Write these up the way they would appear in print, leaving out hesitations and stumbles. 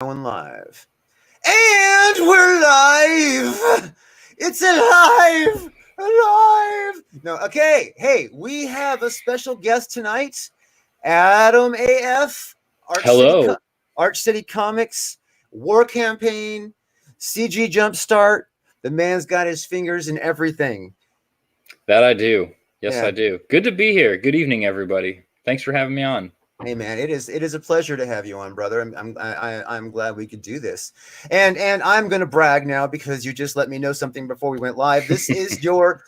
Going live. And we're live! It's alive! Alive! No, okay. Hey, we have a special guest tonight. Adam AF, Hello. Arch City Comics, War Campaign, CG Jumpstart. The man's got his fingers in everything. That I do. Yes, Yeah. I do. Good to be here. Good evening, everybody. Thanks for having me on. Hey man, it is a pleasure to have you on, brother. I'm glad we could do this, and I'm going to brag now because you just let me know something before we went live. This is your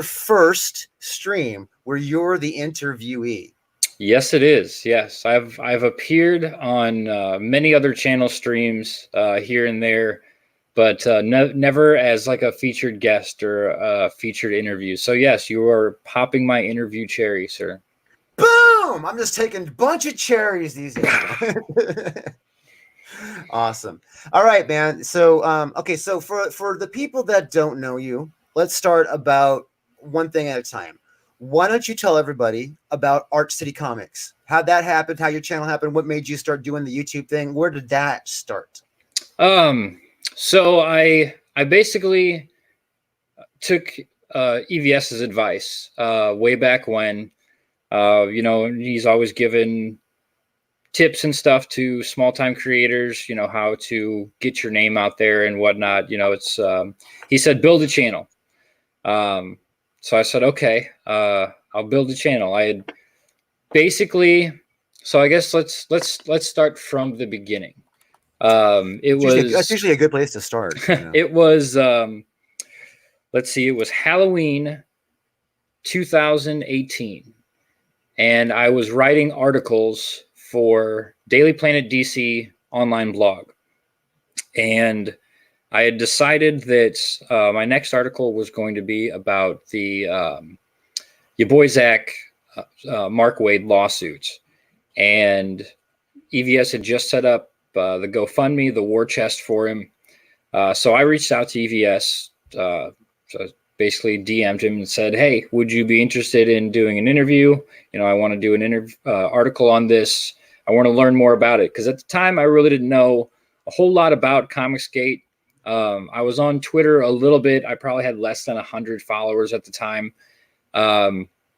first stream where you're the interviewee. Yes, it is. Yes, I've appeared on many other channel streams here and there, but never as like a featured guest or a featured interview. So yes, you are popping my interview cherry, sir. Boom! I'm just taking a bunch of cherries these days. Awesome. All right, man. So, okay. So for the people that don't know you, let's start about one thing at a time. Why don't you tell everybody about Arch City Comics? How that happened? How your channel happened? What made you start doing the YouTube thing? Where did that start? So I basically took EVS's advice way back when. He's always given tips and stuff to small-time creators, how to get your name out there and whatnot. He said, build a channel. So I said, okay, I'll build a channel. I had basically, so I guess let's start from the beginning. That's usually a good place to start. It was, let's see, it was Halloween 2018. And I was writing articles for Daily Planet DC online blog. And I had decided that my next article was going to be about the your boy Zach, Mark Wade lawsuits. And EVS had just set up the GoFundMe, the war chest for him. So I reached out to EVS, basically DM'd him and said, hey, would you be interested in doing an interview? I want to do an article on this. I want to learn more about it. Because at the time, I really didn't know a whole lot about Comicsgate. I was on Twitter a little bit. I probably had less than 100 followers at the time.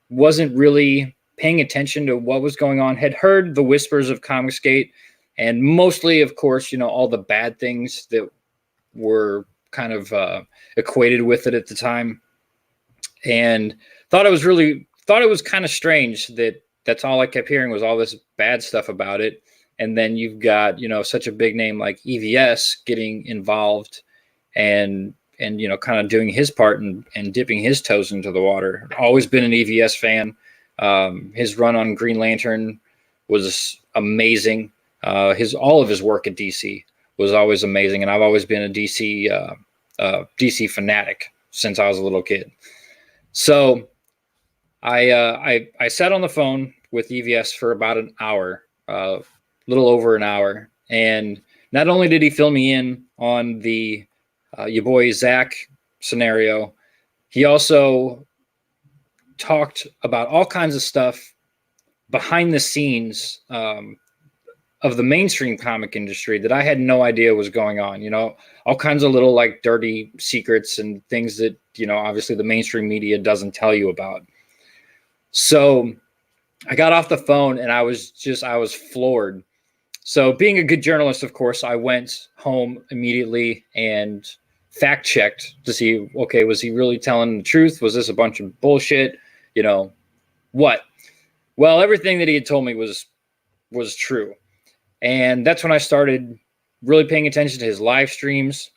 Wasn't really paying attention to what was going on. Had heard the whispers of Comicsgate. And mostly, of course, all the bad things that were kind of equated with it at the time, and thought it was kind of strange that that's all I kept hearing was all this bad stuff about it. And then you've got such a big name like EVS getting involved and kind of doing his part and dipping his toes into the water. Always been an EVS fan. His run on Green Lantern was amazing. All of his work at DC was always amazing, and I've always been a DC fanatic since I was a little kid. So I sat on the phone with EVS for about an hour, little over an hour, and not only did he fill me in on the your boy Zach scenario, he also talked about all kinds of stuff behind the scenes of the mainstream comic industry that I had no idea was going on. All kinds of little like dirty secrets and things that, obviously the mainstream media doesn't tell you about. So I got off the phone and I was floored. So being a good journalist, of course, I went home immediately and fact checked to see, okay, was he really telling the truth? Was this a bunch of bullshit? What? Well, everything that he had told me was true. And that's when I started really paying attention to his live streams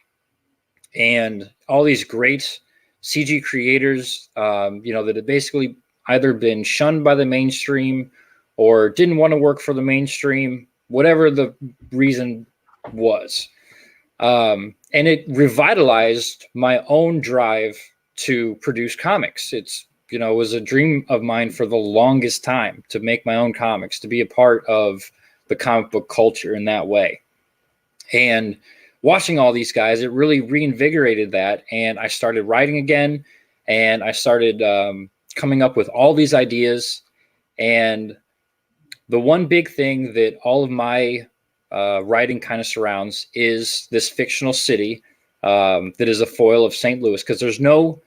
and all these great CG creators, that had basically either been shunned by the mainstream or didn't want to work for the mainstream, whatever the reason was. And it revitalized my own drive to produce comics. It was a dream of mine for the longest time to make my own comics, to be a part of the comic book culture in that way. And watching all these guys, it really reinvigorated that. And I started writing again, and I started coming up with all these ideas. And the one big thing that all of my writing kind of surrounds is this fictional city that is a foil of St. Louis, because there's no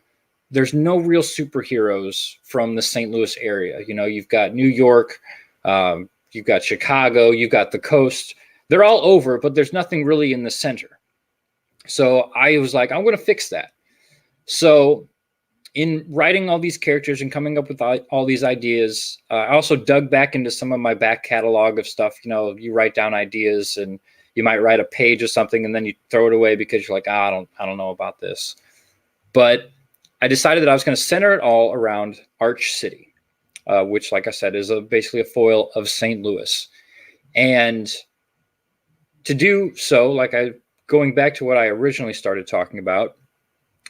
real superheroes from the St. Louis area. You know, you've got New York, you've got Chicago, you've got the coast. They're all over, but there's nothing really in the center. So I was like, I'm going to fix that. So in writing all these characters and coming up with all these ideas, I also dug back into some of my back catalog of stuff. You know, you write down ideas and you might write a page of something and then you throw it away because you're like, I don't know about this. But I decided that I was going to center it all around Arch City, which, like I said, is basically a foil of St. Louis. And to do so, going back to what I originally started talking about,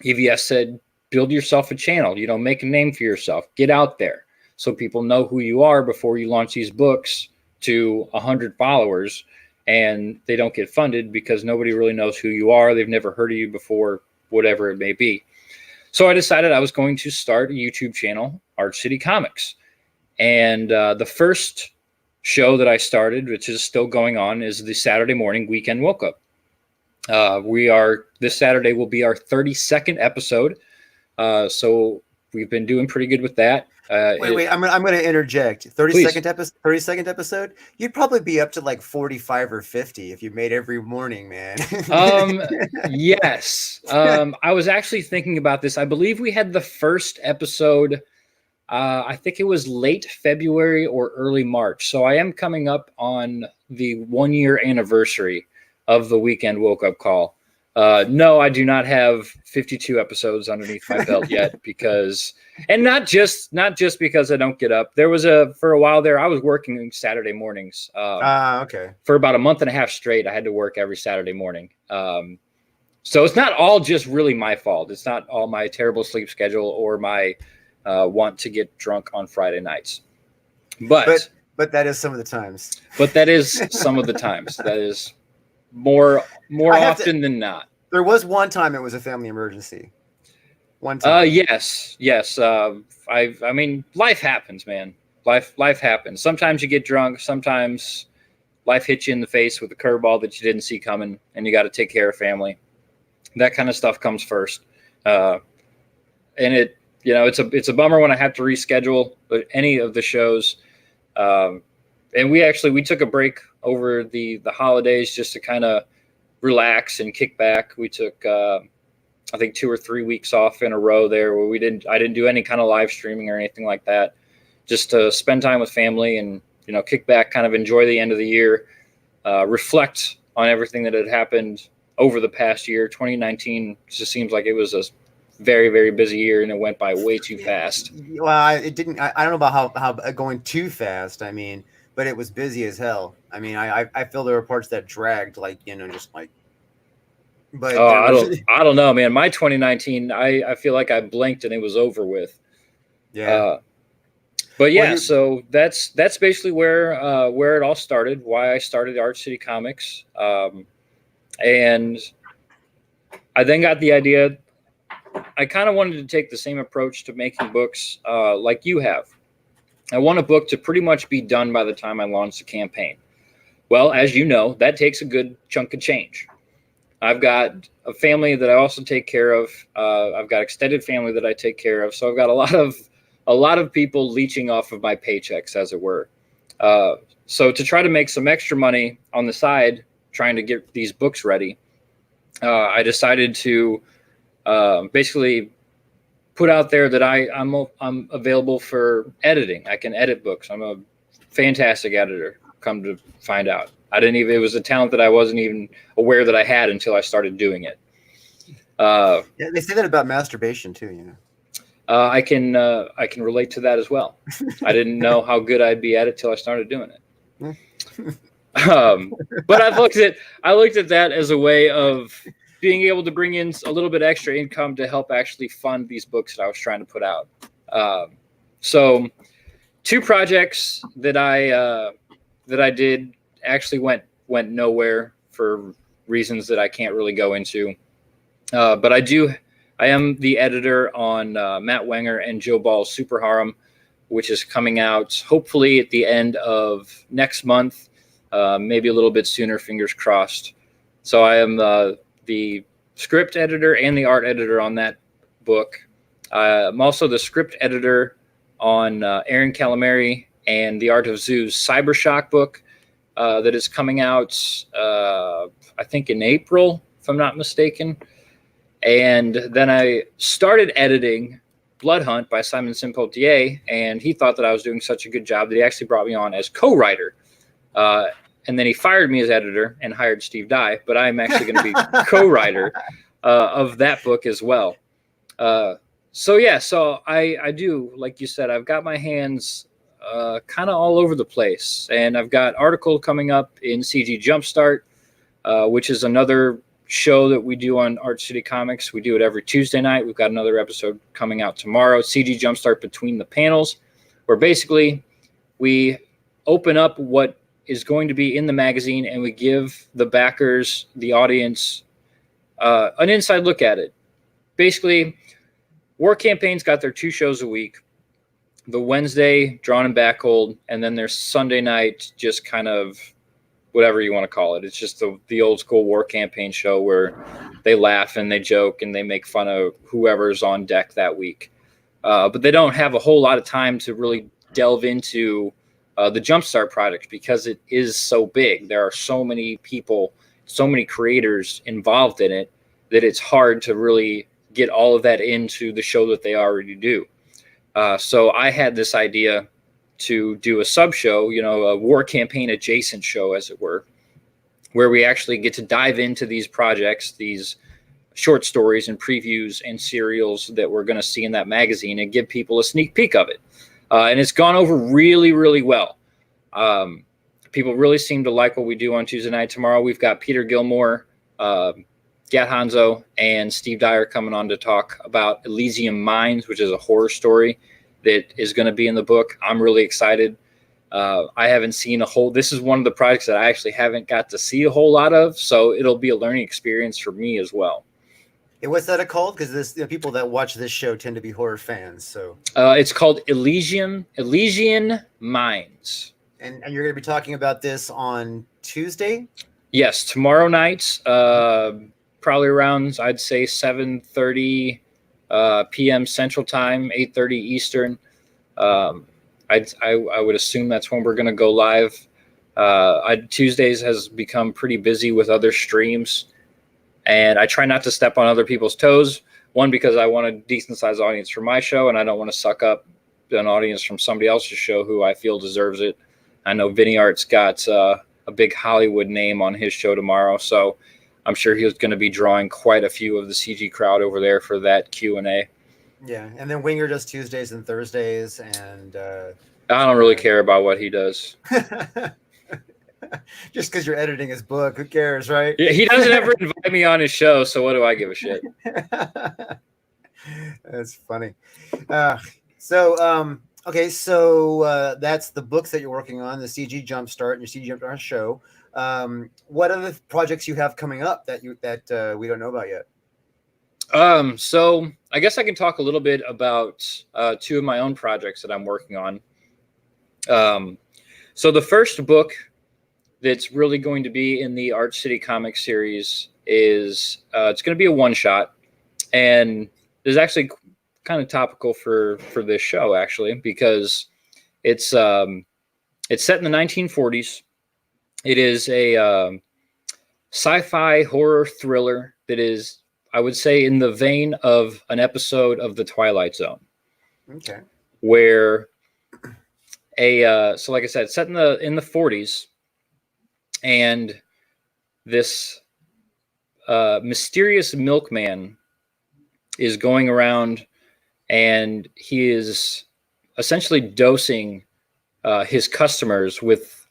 EVS said, build yourself a channel, you know, make a name for yourself, get out there so people know who you are before you launch these books to 100 followers and they don't get funded because nobody really knows who you are. They've never heard of you before, whatever it may be. So I decided I was going to start a YouTube channel, ArchCityComics. And the first show that I started, which is still going on, is the Saturday morning Weekend Woke Up. This Saturday will be our 32nd episode. So we've been doing pretty good with that. Wait, I'm going to interject. 32nd episode. You'd probably be up to like 45 or 50 if you made every morning, man. Yes. I was actually thinking about this. I believe we had the first episode. I think it was late February or early March. So I am coming up on the 1-year anniversary of the Weekend Woke Up Call. No, I do not have 52 episodes underneath my belt yet and not just because I don't get up. There was for a while there, I was working Saturday mornings. Okay. For about a month and a half straight, I had to work every Saturday morning. So it's not all just really my fault. It's not all my terrible sleep schedule or my want to get drunk on Friday nights. But that is some of the times. But that is some of the times. That is more often than not. There was one time it was a family emergency. One time. Yes. I mean, life happens, man. Life happens. Sometimes you get drunk. Sometimes life hits you in the face with a curveball that you didn't see coming, and you got to take care of family. That kind of stuff comes first. And it's a bummer when I have to reschedule any of the shows. And we took a break over the holidays just to kind of relax and kick back. We took I think 2 or 3 weeks off in a row there where I didn't do any kind of live streaming or anything like that, just to spend time with family and, you know, kick back, kind of enjoy the end of the year, reflect on everything that had happened over the past year. 2019 just seems like it was a very, very busy year, and it went by way too fast. Well, it didn't. I don't know about how going too fast. I mean, but it was busy as hell. I mean, I feel there were parts that dragged, like, you know, just like. But I don't know, man. My 2019, I feel like I blinked and it was over with. Yeah. But yeah, so that's basically where it all started. Why I started ArchCityComics, and I then got the idea. I kind of wanted to take the same approach to making books like you have. I want a book to pretty much be done by the time I launch the campaign. Well, as you know, that takes a good chunk of change. I've got a family that I also take care of. I've got extended family that I take care of. So I've got a lot of people leeching off of my paychecks, as it were. So to try to make some extra money on the side, trying to get these books ready, I decided to basically put out there that I'm available for editing. I can edit books. I'm a fantastic editor, come to find out. It was a talent that I wasn't even aware that I had until I started doing it. Yeah, they say that about masturbation too, you know. I can relate to that as well. I didn't know how good I'd be at it till I started doing it. But I looked at that as a way of being able to bring in a little bit extra income to help actually fund these books that I was trying to put out. So 2 projects that I did actually went nowhere for reasons that I can't really go into. But I am the editor on Matt Wenger and Joe Ball's Super Harem, which is coming out hopefully at the end of next month. maybe a little bit sooner, fingers crossed. So I am the script editor and the art editor on that book. I'm also the script editor on Aaron Calamari and the Art of Zoo's Cybershock book that is coming out, I think, in April, if I'm not mistaken. And then I started editing Blood Hunt by Simon Simpotier, and he thought that I was doing such a good job that he actually brought me on as co-writer. And then he fired me as editor and hired Steve Dye, but I'm actually going to be co-writer of that book as well. So I do, like you said, I've got my hands kind of all over the place, and I've got article coming up in CG Jumpstart, which is another show that we do on Arch City Comics. We do it every Tuesday night. We've got another episode coming out tomorrow, CG Jumpstart Between the Panels, where basically we open up what is going to be in the magazine and we give the backers, the audience, an inside look at it. Basically, War Campaign's got their 2 shows a week. The Wednesday, Drawn and Backhold, and then their Sunday night, just kind of whatever you want to call it. It's just the old school War Campaign show where they laugh and they joke and they make fun of whoever's on deck that week. But they don't have a whole lot of time to really delve into the Jumpstart project because it is so big. There are so many people, so many creators involved in it that it's hard to really get all of that into the show that they already do. So I had this idea to do a sub show, a War Campaign adjacent show, as it were, where we actually get to dive into these projects, these short stories and previews and serials that we're going to see in that magazine and give people a sneak peek of it. And it's gone over really, really well. People really seem to like what we do on Tuesday night. Tomorrow we've got Peter Gilmore, Gat Hanzo, and Steve Dyer coming on to talk about Elysium Mines, which is a horror story that is going to be in the book. I'm really excited. I haven't seen this is one of the projects that I actually haven't got to see a whole lot of, so it'll be a learning experience for me as well. What's that called? Because people that watch this show tend to be horror fans. So it's called Elysian Mines. And you're going to be talking about this on Tuesday? Yes, tomorrow night, probably around, I'd say, 7:30 p.m. Central Time, 8:30 Eastern. I would assume that's when we're going to go live. Tuesdays has become pretty busy with other streams, and I try not to step on other people's toes. One, because I want a decent sized audience for my show, and I don't want to suck up an audience from somebody else's show who I feel deserves it. I know Vinny Art's got a big Hollywood name on his show tomorrow, so I'm sure he's going to be drawing quite a few of the CG crowd over there for that Q&A. Yeah, and then Winger does Tuesdays and Thursdays, and I don't really care about what he does. Just because you're editing his book, who cares, right? Yeah, he doesn't ever invite me on his show, so what do I give a shit? That's funny. Okay, so that's the books that you're working on, the CG Jumpstart and your CG Jumpstart show. What other projects you have coming up that we don't know about yet? So I guess I can talk a little bit about 2 of my own projects that I'm working on. So the first book that's really going to be in the ArchCityComics series is it's going to be a one-shot, and it's actually kind of topical for this show, actually, because it's set in the 1940s. It is a sci-fi horror thriller that is, I would say, in the vein of an episode of The Twilight Zone. Okay. Where so like I said, set in the 40s, and this mysterious milkman is going around, and he is essentially dosing his customers with,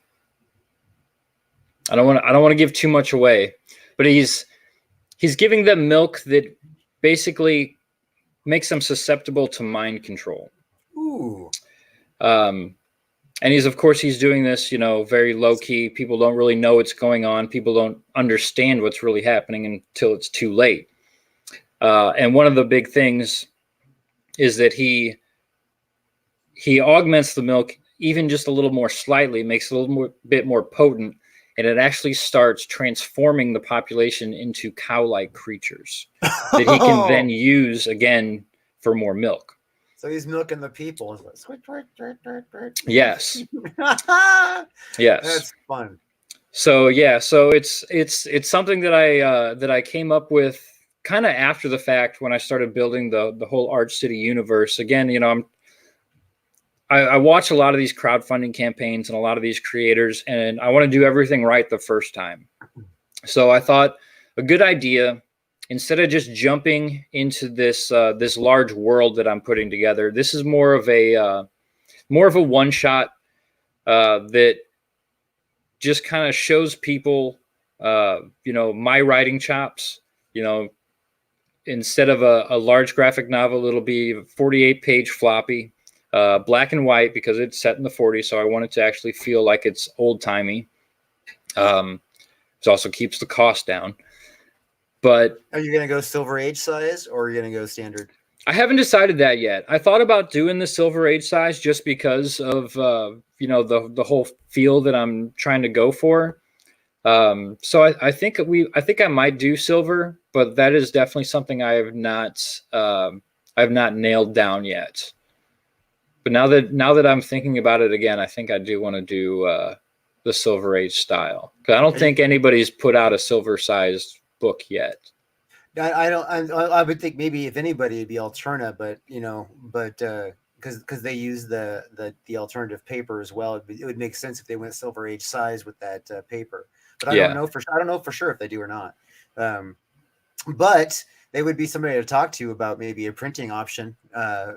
I don't want to give too much away, but he's giving them milk that basically makes them susceptible to mind control. Ooh. And he's doing this, very low key. People don't really know what's going on. People don't understand what's really happening until it's too late. And one of the big things is that he augments the milk even just a little more slightly, makes it a little bit more potent, and it actually starts transforming the population into cow-like creatures that he can then use again for more milk. So he's milking the people. Yes. Yes. That's fun. So yeah, so it's something that I came up with kind of after the fact when I started building the whole Arch City universe. Again, you know, I watch a lot of these crowdfunding campaigns and a lot of these creators, and I want to do everything right the first time. So I thought a good idea, instead of just jumping into this this large world that I'm putting together, this is more of a one shot that just kind of shows people, you know, my writing chops. You know, instead of a large graphic novel, it'll be a 48-page floppy, black and white because it's set in the 40s. So I want it to actually feel like it's old timey. It also keeps the cost down. But are you going to go Silver Age size or are you going to go standard? I haven't decided that yet. I thought about doing the Silver Age size just because of you know, the whole feel that I'm trying to go for. So I think I might do silver, but that is definitely something I have not nailed down yet. But now that I'm thinking about it again, I think I do want to do the Silver Age style, because I don't think anybody's put out a silver sized book yet. I would think maybe if anybody it'd be Alterna, but you know, because they use the alternative paper as well, it would make sense if they went Silver Age size with that paper. But I don't know for sure if they do or not. But they would be somebody to talk to about maybe a printing option,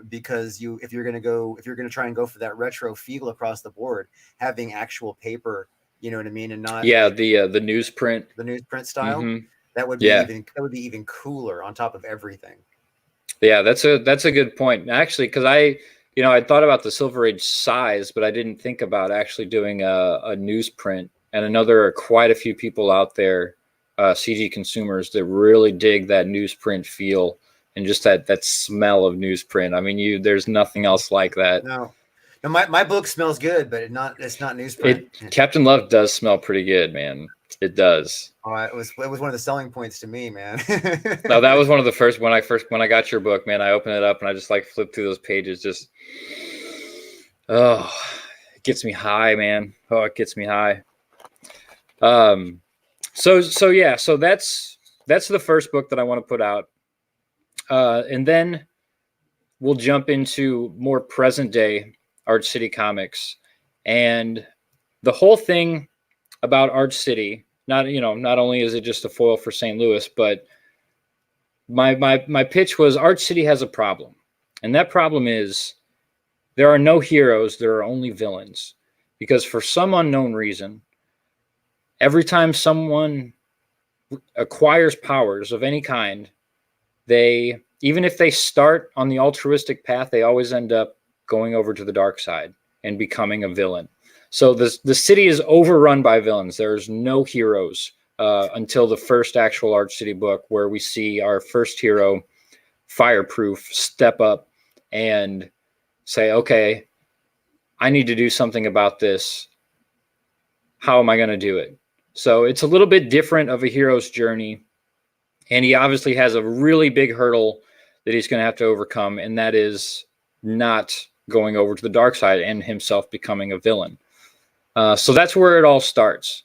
because if you're going to try and go for that retro feel across the board, having actual paper, you know what I mean, and not the newsprint style. Mm-hmm. That would be even cooler on top of everything. Yeah, that's a good point, actually, because I thought about the Silver Age size, but I didn't think about actually doing a newsprint. And I know there are quite a few people out there, CG consumers, that really dig that newsprint feel and just that smell of newsprint. I mean, there's nothing else like that. No, my book smells good, but it's not newsprint. Captain Love does smell pretty good, man. It does. Oh, it was one of the selling points to me, man. No, that was one of the first when I got your book, man. I opened it up and I just like flipped through those pages. Just, oh, it gets me high, man. Oh, it gets me high. So that's the first book that I want to put out, and then we'll jump into more present day Arch City Comics, and the whole thing about Arch City. Not only is it just a foil for St. Louis, but my pitch was Arch City has a problem, and that problem is there are no heroes, there are only villains, because for some unknown reason, every time someone acquires powers of any kind, even if they start on the altruistic path, they always end up going over to the dark side and becoming a villain. So the city is overrun by villains. There's no heroes until the first actual Arch City book, where we see our first hero, Fireproof, step up and say, okay, I need to do something about this. How am I going to do it? So it's a little bit different of a hero's journey. And he obviously has a really big hurdle that he's going to have to overcome, and that is not going over to the dark side and himself becoming a villain. So that's where it all starts.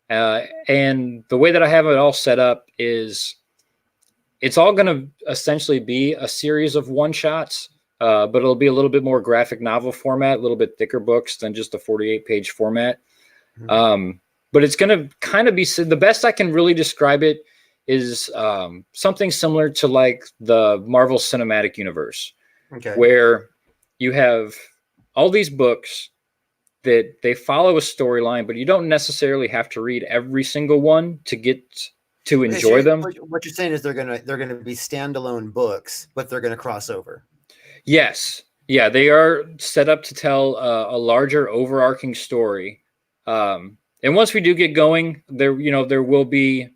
And the way that I have it all set up is it's all going to essentially be a series of one-shots, but it'll be a little bit more graphic novel format, a little bit thicker books than just a 48-page format. Mm-hmm. But it's going to kind of be, the best I can really describe it is something similar to like the Marvel Cinematic Universe, where you have all these books that they follow a storyline, but you don't necessarily have to read every single one to get to enjoy them. What you're saying is they're gonna be standalone books, but they're gonna cross over. Yes, yeah, they are set up to tell a larger overarching story. And once we do get going, there will be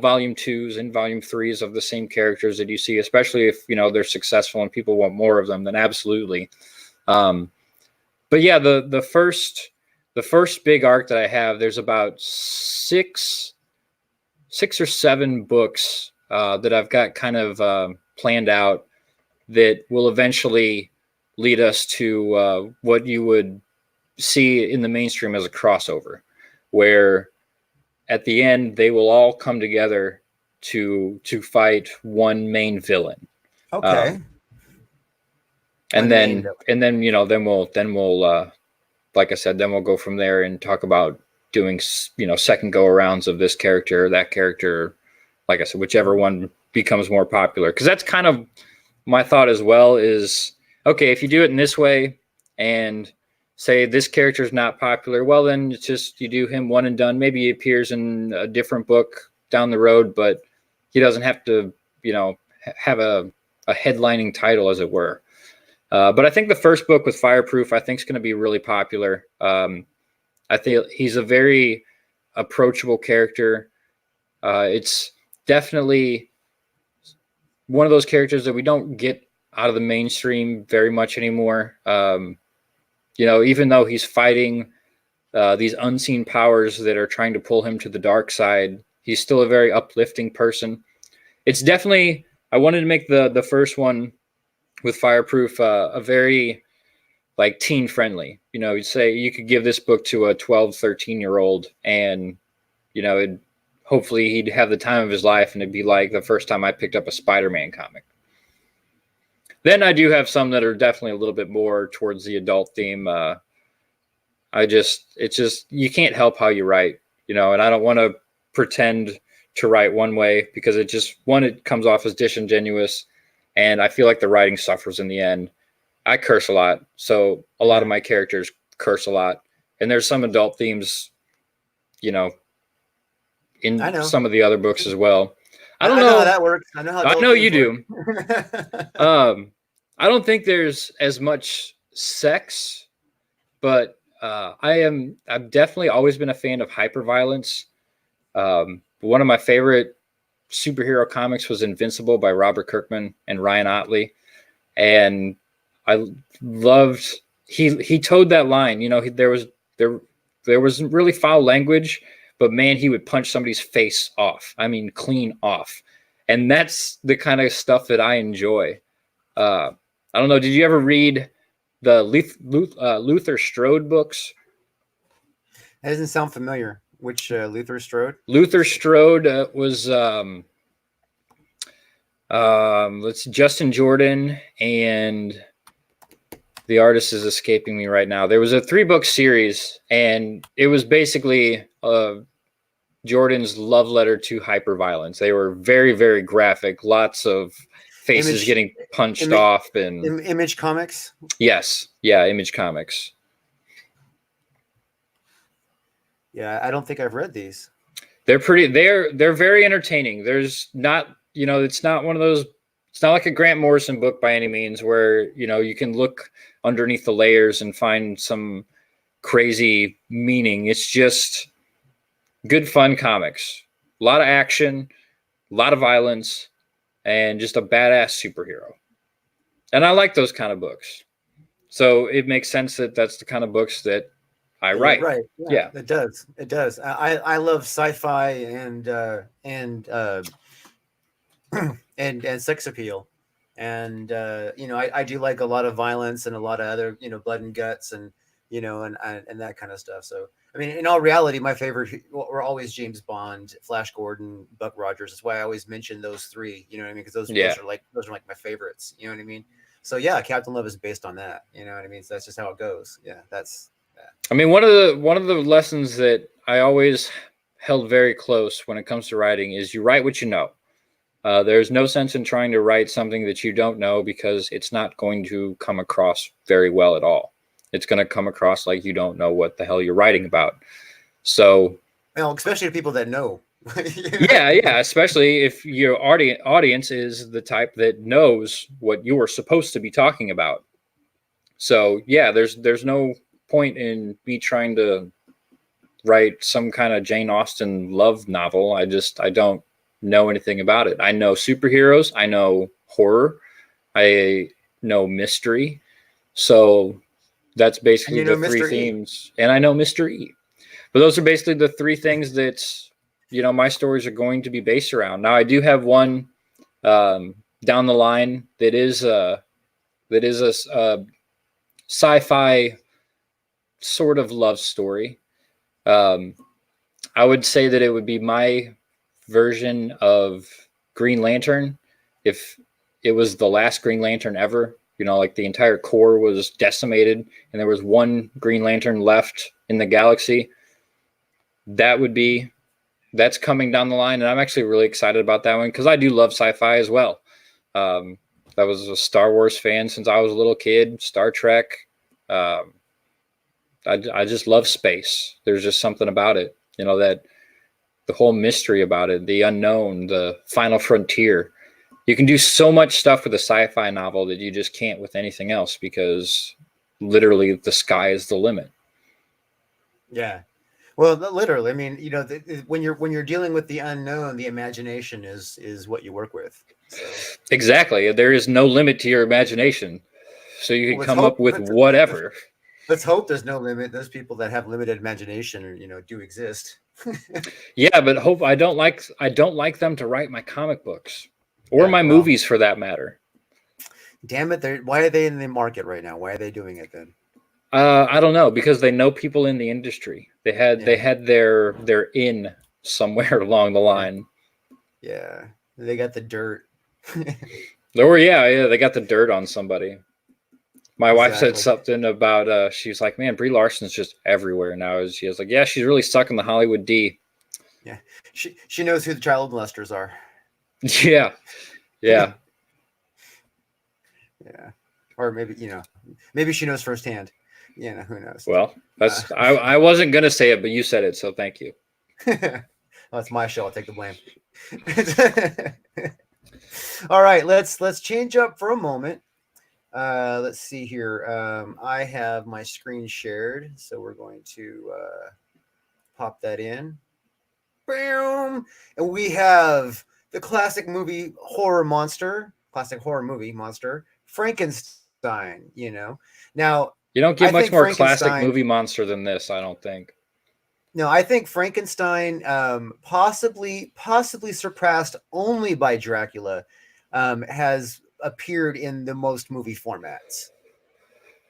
volume 2s and volume 3s of the same characters that you see, especially if they're successful and people want more of them. Then absolutely. But yeah, the first the first big arc that I have, there's about six or seven books that I've got kind of planned out that will eventually lead us to what you would see in the mainstream as a crossover, where at the end they will all come together to fight one main villain. Okay. And then then we'll like I said, then we'll go from there and talk about doing second go arounds of this character, that character, like I said, whichever one becomes more popular, because that's kind of my thought as well. Is okay, if you do it in this way and say this character is not popular, well, then it's just you do him one and done. Maybe he appears in a different book down the road, but he doesn't have to have a headlining title, as it were. But I think the first book with Fireproof, I think, is going to be really popular. I think he's a very approachable character. It's definitely one of those characters that we don't get out of the mainstream very much anymore. Even though he's fighting these unseen powers that are trying to pull him to the dark side, he's still a very uplifting person. It's definitely, I wanted to make the first one with Fireproof a very like teen friendly. You'd say you could give this book to a 12, 13-year-old and hopefully he'd have the time of his life, and it'd be like the first time I picked up a Spider-Man comic. Then I do have some that are definitely a little bit more towards the adult theme. It's just you can't help how you write, and I don't want to pretend to write one way, because it comes off as disingenuous, and I feel like the writing suffers in the end. I curse a lot, so a lot of my characters curse a lot, and there's some adult themes, in some of the other books as well. I don't know how that works. I know you do. I don't think there's as much sex, but I've definitely always been a fan of hyperviolence. One of my favorite superhero comics was Invincible by Robert Kirkman and Ryan Ottley, and I loved he towed that line. There was really foul language, but man, he would punch somebody's face off. I mean, clean off. And that's the kind of stuff that I enjoy. I don't know. Did you ever read the Luther Strode books? That doesn't sound familiar. Which Luther Strode? Luther Strode was Justin Jordan, and the artist is escaping me right now. There was a 3-book series, and it was basically Jordan's love letter to hyperviolence. They were very, very graphic. Lots of faces getting punched off. And Image Comics? Yes. Yeah, Image Comics. Yeah, I don't think I've read these. They're very entertaining. There's not, it's not one of those, it's not like a Grant Morrison book by any means where, you can look underneath the layers and find some crazy meaning. It's just good, fun comics. A lot of action, a lot of violence, and just a badass superhero. And I like those kind of books. So it makes sense that that's the kind of books that I write. Right. Yeah. It does. It does. I love sci-fi and sex appeal. And I do like a lot of violence and a lot of other, blood and guts and and that kind of stuff. So I mean, in all reality, my favorite were always James Bond, Flash Gordon, Buck Rogers. That's why I always mention those three. You know what I mean? Because those are like my favorites. You know what I mean? So yeah, Captain Love is based on that. You know what I mean? So that's just how it goes. Yeah, that's that. I mean, one of the lessons that I always held very close when it comes to writing is you write what you know. There's no sense in trying to write something that you don't know, because it's not going to come across very well at all. It's going to come across like you don't know what the hell you're writing about. So, especially to people that know. Yeah, especially if your audience is the type that knows what you are supposed to be talking about. So, yeah, there's no point in me trying to write some kind of Jane Austen love novel. I don't know anything about it. I know superheroes, I know horror, I know mystery. So That's And basically you the know three Mr. E. themes. And I know Mr. E. But those are basically the three things that, my stories are going to be based around. Now, I do have one down the line that is a sci-fi sort of love story. Um, I would say that it would be my version of Green Lantern if it was the last Green Lantern ever. Like the entire core was decimated and there was one Green Lantern left in the galaxy. That would be that's coming down the line, and I'm actually really excited about that one because I do love sci-fi as well. Um, I was a Star Wars fan since I was a little kid. Star Trek. Um, I just love space. There's just something about it, that the whole mystery about it, the unknown, the final frontier. You can do so much stuff with a sci-fi novel that you just can't with anything else because literally the sky is the limit. Yeah. Well, literally, I mean, when you're dealing with the unknown, the imagination is what you work with. So Exactly. There is no limit to your imagination. So you well, can come up with whatever. let's hope there's no limit. Those people that have limited imagination, do exist. Yeah, but hope I don't like them to write my comic books or Yeah, my well, movies for that matter. damn it! Why are they in the market right now? Why are they doing it then? I don't know because they know people in the industry. They had they Yeah, had their in somewhere along the yeah, line. yeah. They got the dirt. Or yeah, they got the dirt on somebody. My wife said Exactly. something about she was like, "Man, Brie Larson's just everywhere now." She was like, "Yeah, she's really stuck in the Hollywood D." Yeah, she knows who the child molesters are. Yeah, yeah. Yeah, or maybe she knows firsthand. Who knows? Well, Uh, that's I wasn't gonna say it, but you said it, so thank you. well, it's my show. I'll take the blame. All right, let's change up for a moment. Let's see here. I have my screen shared, so we're going to pop that in. Boom, and we have the classic horror movie monster, Frankenstein. Now You don't I get much think more classic Frankenstein. movie monster than this, I don't think. No, I think Frankenstein, possibly surpassed only by Dracula, has appeared in the most movie formats.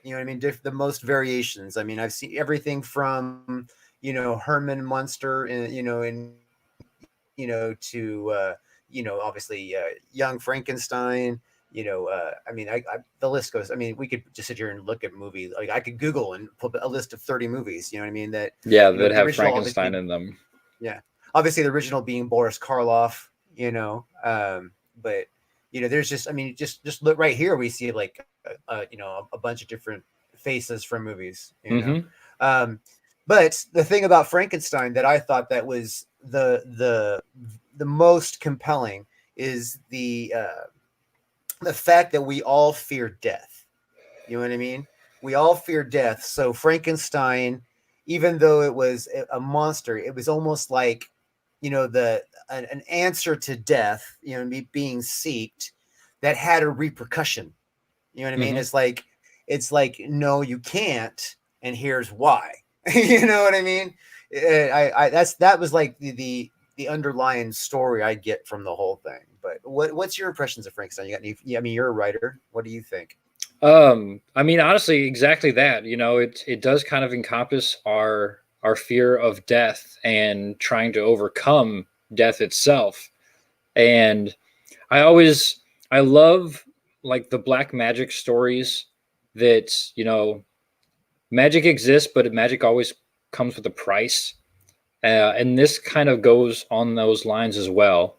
You know what I mean? The most variations. I mean, I've seen everything from Herman Munster, and to obviously Young Frankenstein. I mean, the list goes. I mean, we could just sit here and look at movies. Like I could Google and put a list of 30 movies. You know what I mean? That Yeah, that the have original Frankenstein obviously, in them. yeah, obviously the original being Boris Karloff. But there's just, I mean, just look right here. We see like a bunch of different faces from movies. Mm-hmm. Um, but the thing about Frankenstein that I thought that was the most compelling is the fact that we all fear death. You know what I mean? We all fear death. So Frankenstein, even though it was a monster, it was almost like an answer to death. Being seeked that had a repercussion. You know what I mean? Mm-hmm. It's like no, you can't, and here's why. You know what I mean? That was like the underlying story I get from the whole thing. But what's your impressions of Frankenstein? You got any? Yeah, I mean, you're a writer. What do you think? I mean, honestly, exactly that. It does kind of encompass our fear of death and trying to overcome death itself. And I love like the black magic stories that, magic exists, but magic always comes with a price. And this kind of goes on those lines as well.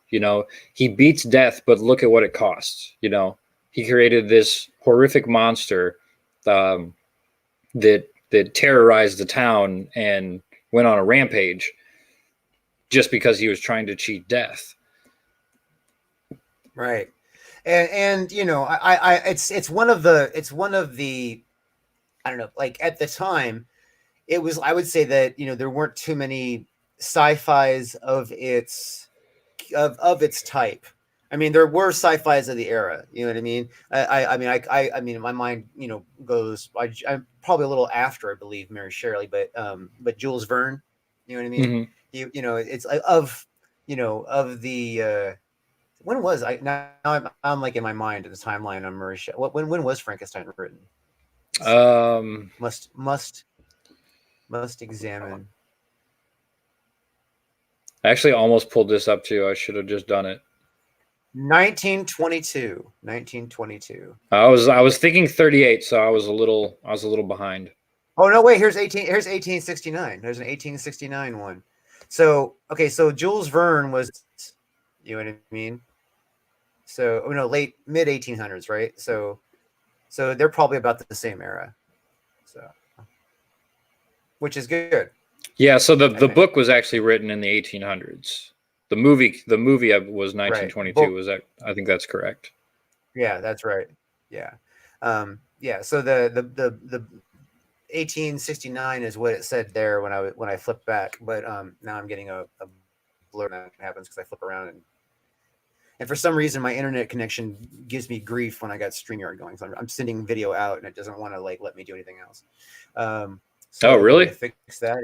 He beats death, but look at what it costs. He created this horrific monster um, that terrorized the town and went on a rampage just because he was trying to cheat death. Right. And it's one of the I don't know, like at the time it was, I would say that there weren't too many sci-fis of its type. I mean, there were sci-fi's of the era. You know what I mean? I mean, my mind, goes. I'm probably a little after, I believe, Mary Shelley, but Jules Verne. You know what I mean? Mm-hmm. It's of, of the. When was I? Now I'm like in my mind in the timeline on Mary Shelley. When was Frankenstein written? Let's see. Um, Must examine. I actually almost pulled this up too. I should have just done it. 1922. 1922. I was thinking 38, so I was a little behind. Oh no, wait, here's 1869. There's an 1869 one. So, okay, so Jules Verne was, you know what I mean? So, late mid 1800s, right? So they're probably about the same era. So, which is good. Yeah, so the book was actually written in the 1800s. The movie was 1922. Right. Was that? I think that's correct. Yeah, that's right. Yeah. Yeah, so the 1869 is what it said there when I flipped back, but now I'm getting a blur that happens because I flip around and for some reason my internet connection gives me grief when I got StreamYard going. So I'm sending video out and it doesn't want to let me do anything else. So oh, really? to fix that,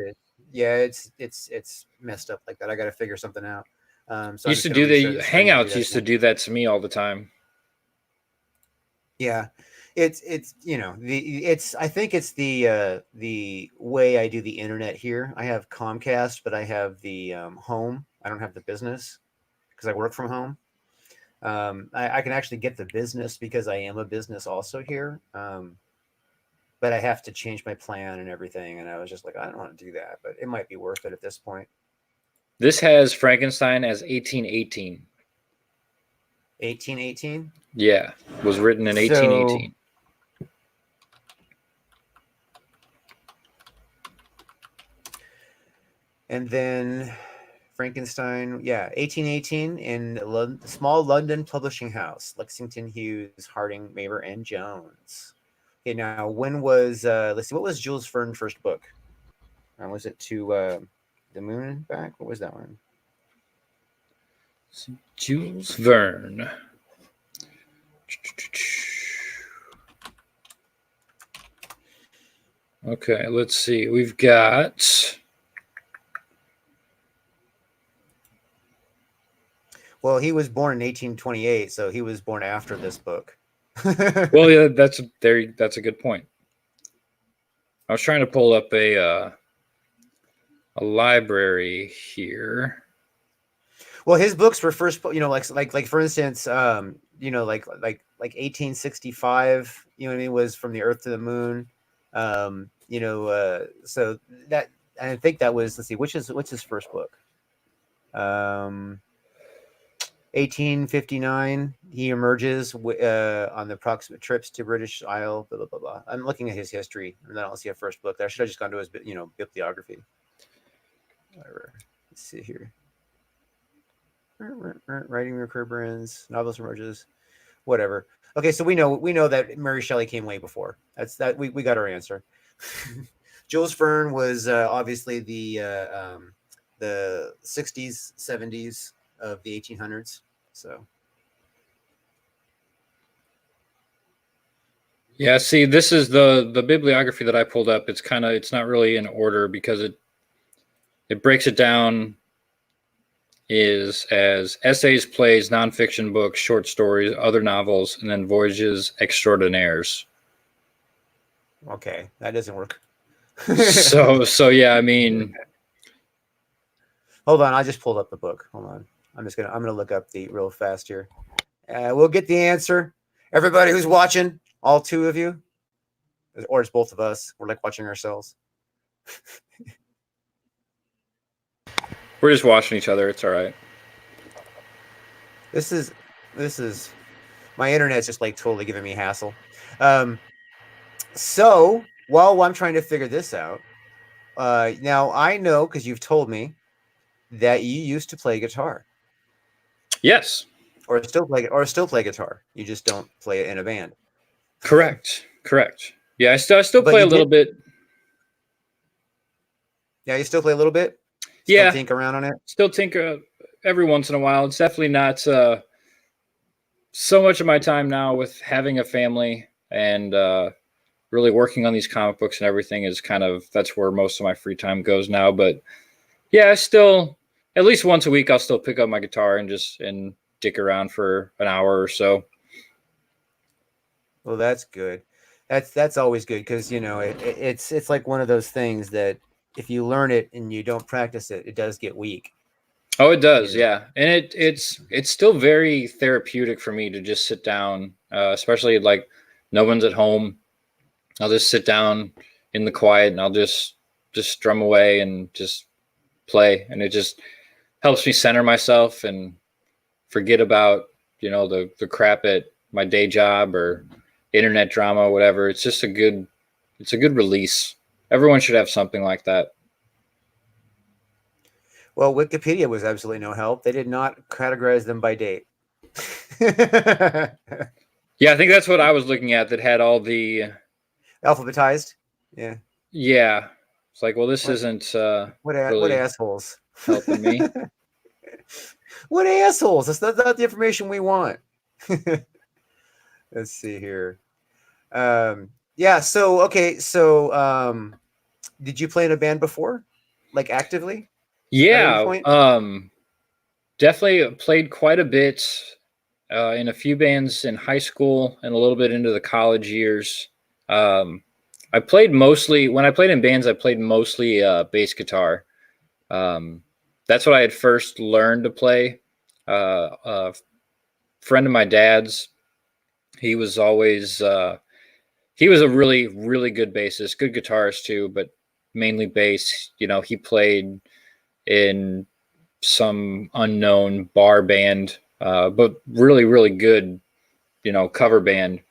yeah, it's messed up like that. I got to figure something out. So used to do the Hangouts used to do that to me all the time. Yeah, it's I think it's the way I do the internet here. I have Comcast, but I have the home. I don't have the business because I work from home. I can actually get the business because I am a business also here. But I have to change my plan and everything. And I was just like, I don't want to do that, but it might be worth it at this point. This has Frankenstein as 1818. 1818? Yeah, was written in 1818. And then Frankenstein, yeah, 1818 in small London publishing house, Lexington Hughes, Harding, Maber, and Jones. Okay, now when was let's see, what was Jules Verne's first book? Was it To the Moon and Back? What was that one? Jules Verne. Okay, let's see. We've got. Well, he was born in 1828, so he was born after this book. Well, yeah, that's a good point. I was trying to pull up a library here. Well, his books were first, like for instance, like 1865, what I mean, was From the Earth to the Moon. So that, I think that was, let's see, what's his first book? 1859, he emerges on the approximate trips to British Isle, blah, blah, blah, blah. I'm looking at his history, and I don't see a first book. I should have just gone to his, bibliography. Whatever. Let's see here. Writing recurrence, novels emerges, whatever. Okay, so we know that Mary Shelley came way before. That's that we got our answer. Jules Verne was obviously the 60s, 70s of the 1800s. So yeah, see, this is the bibliography that I pulled up. It's not really in order because it breaks it down is as essays, plays, nonfiction books, short stories, other novels, and then voyages extraordinaires. Okay, that doesn't work. so yeah, I mean, hold on, I just pulled up the book. Hold on, I'm gonna look up the real fast here. We'll get the answer. Everybody who's watching, all two of you, or it's both of us. We're like watching ourselves. We're just watching each other. It's all right. This is my internet's just like totally giving me hassle. So while I'm trying to figure this out, now I know because you've told me that you used to play guitar. Yes. Or still play guitar. You just don't play it in a band. Correct. Yeah, I still play a little bit. Yeah, you still play a little bit? Still tinker around on it? Still tinker every once in a while. It's definitely not so much of my time now with having a family and really working on these comic books and everything is kind of, that's where most of my free time goes now. But yeah, I still, at least once a week, I'll still pick up my guitar and just and dick around for an hour or so. Well, that's good. That's always good because it's like one of those things that if you learn it and you don't practice it, it does get weak. Oh, it does, You know. yeah, and it's still very therapeutic for me to just sit down, especially like no one's at home. I'll just sit down in the quiet and I'll just strum away and just play, and it just helps me center myself and forget about the crap at my day job or internet drama or whatever. It's a good release. Everyone should have something like that. Well, Wikipedia was absolutely no help. They did not categorize them by date. Yeah, I think that's what I was looking at, that had all the Alphabetized. Yeah. yeah. It's like, well, this What isn't what really assholes. helping me. What assholes? That's not the information we want. Let's see here. Yeah, so okay, so did you play in a band before? Like actively at any Yeah, point? definitely played quite a bit in a few bands in high school and a little bit into the college years. I played mostly, when I played in bands, I played mostly bass guitar. Um, that's what I had first learned to play. A friend of my dad's, he was always he was a really really good bassist, good guitarist too, but mainly bass. He played in some unknown bar band, but really really good, cover band.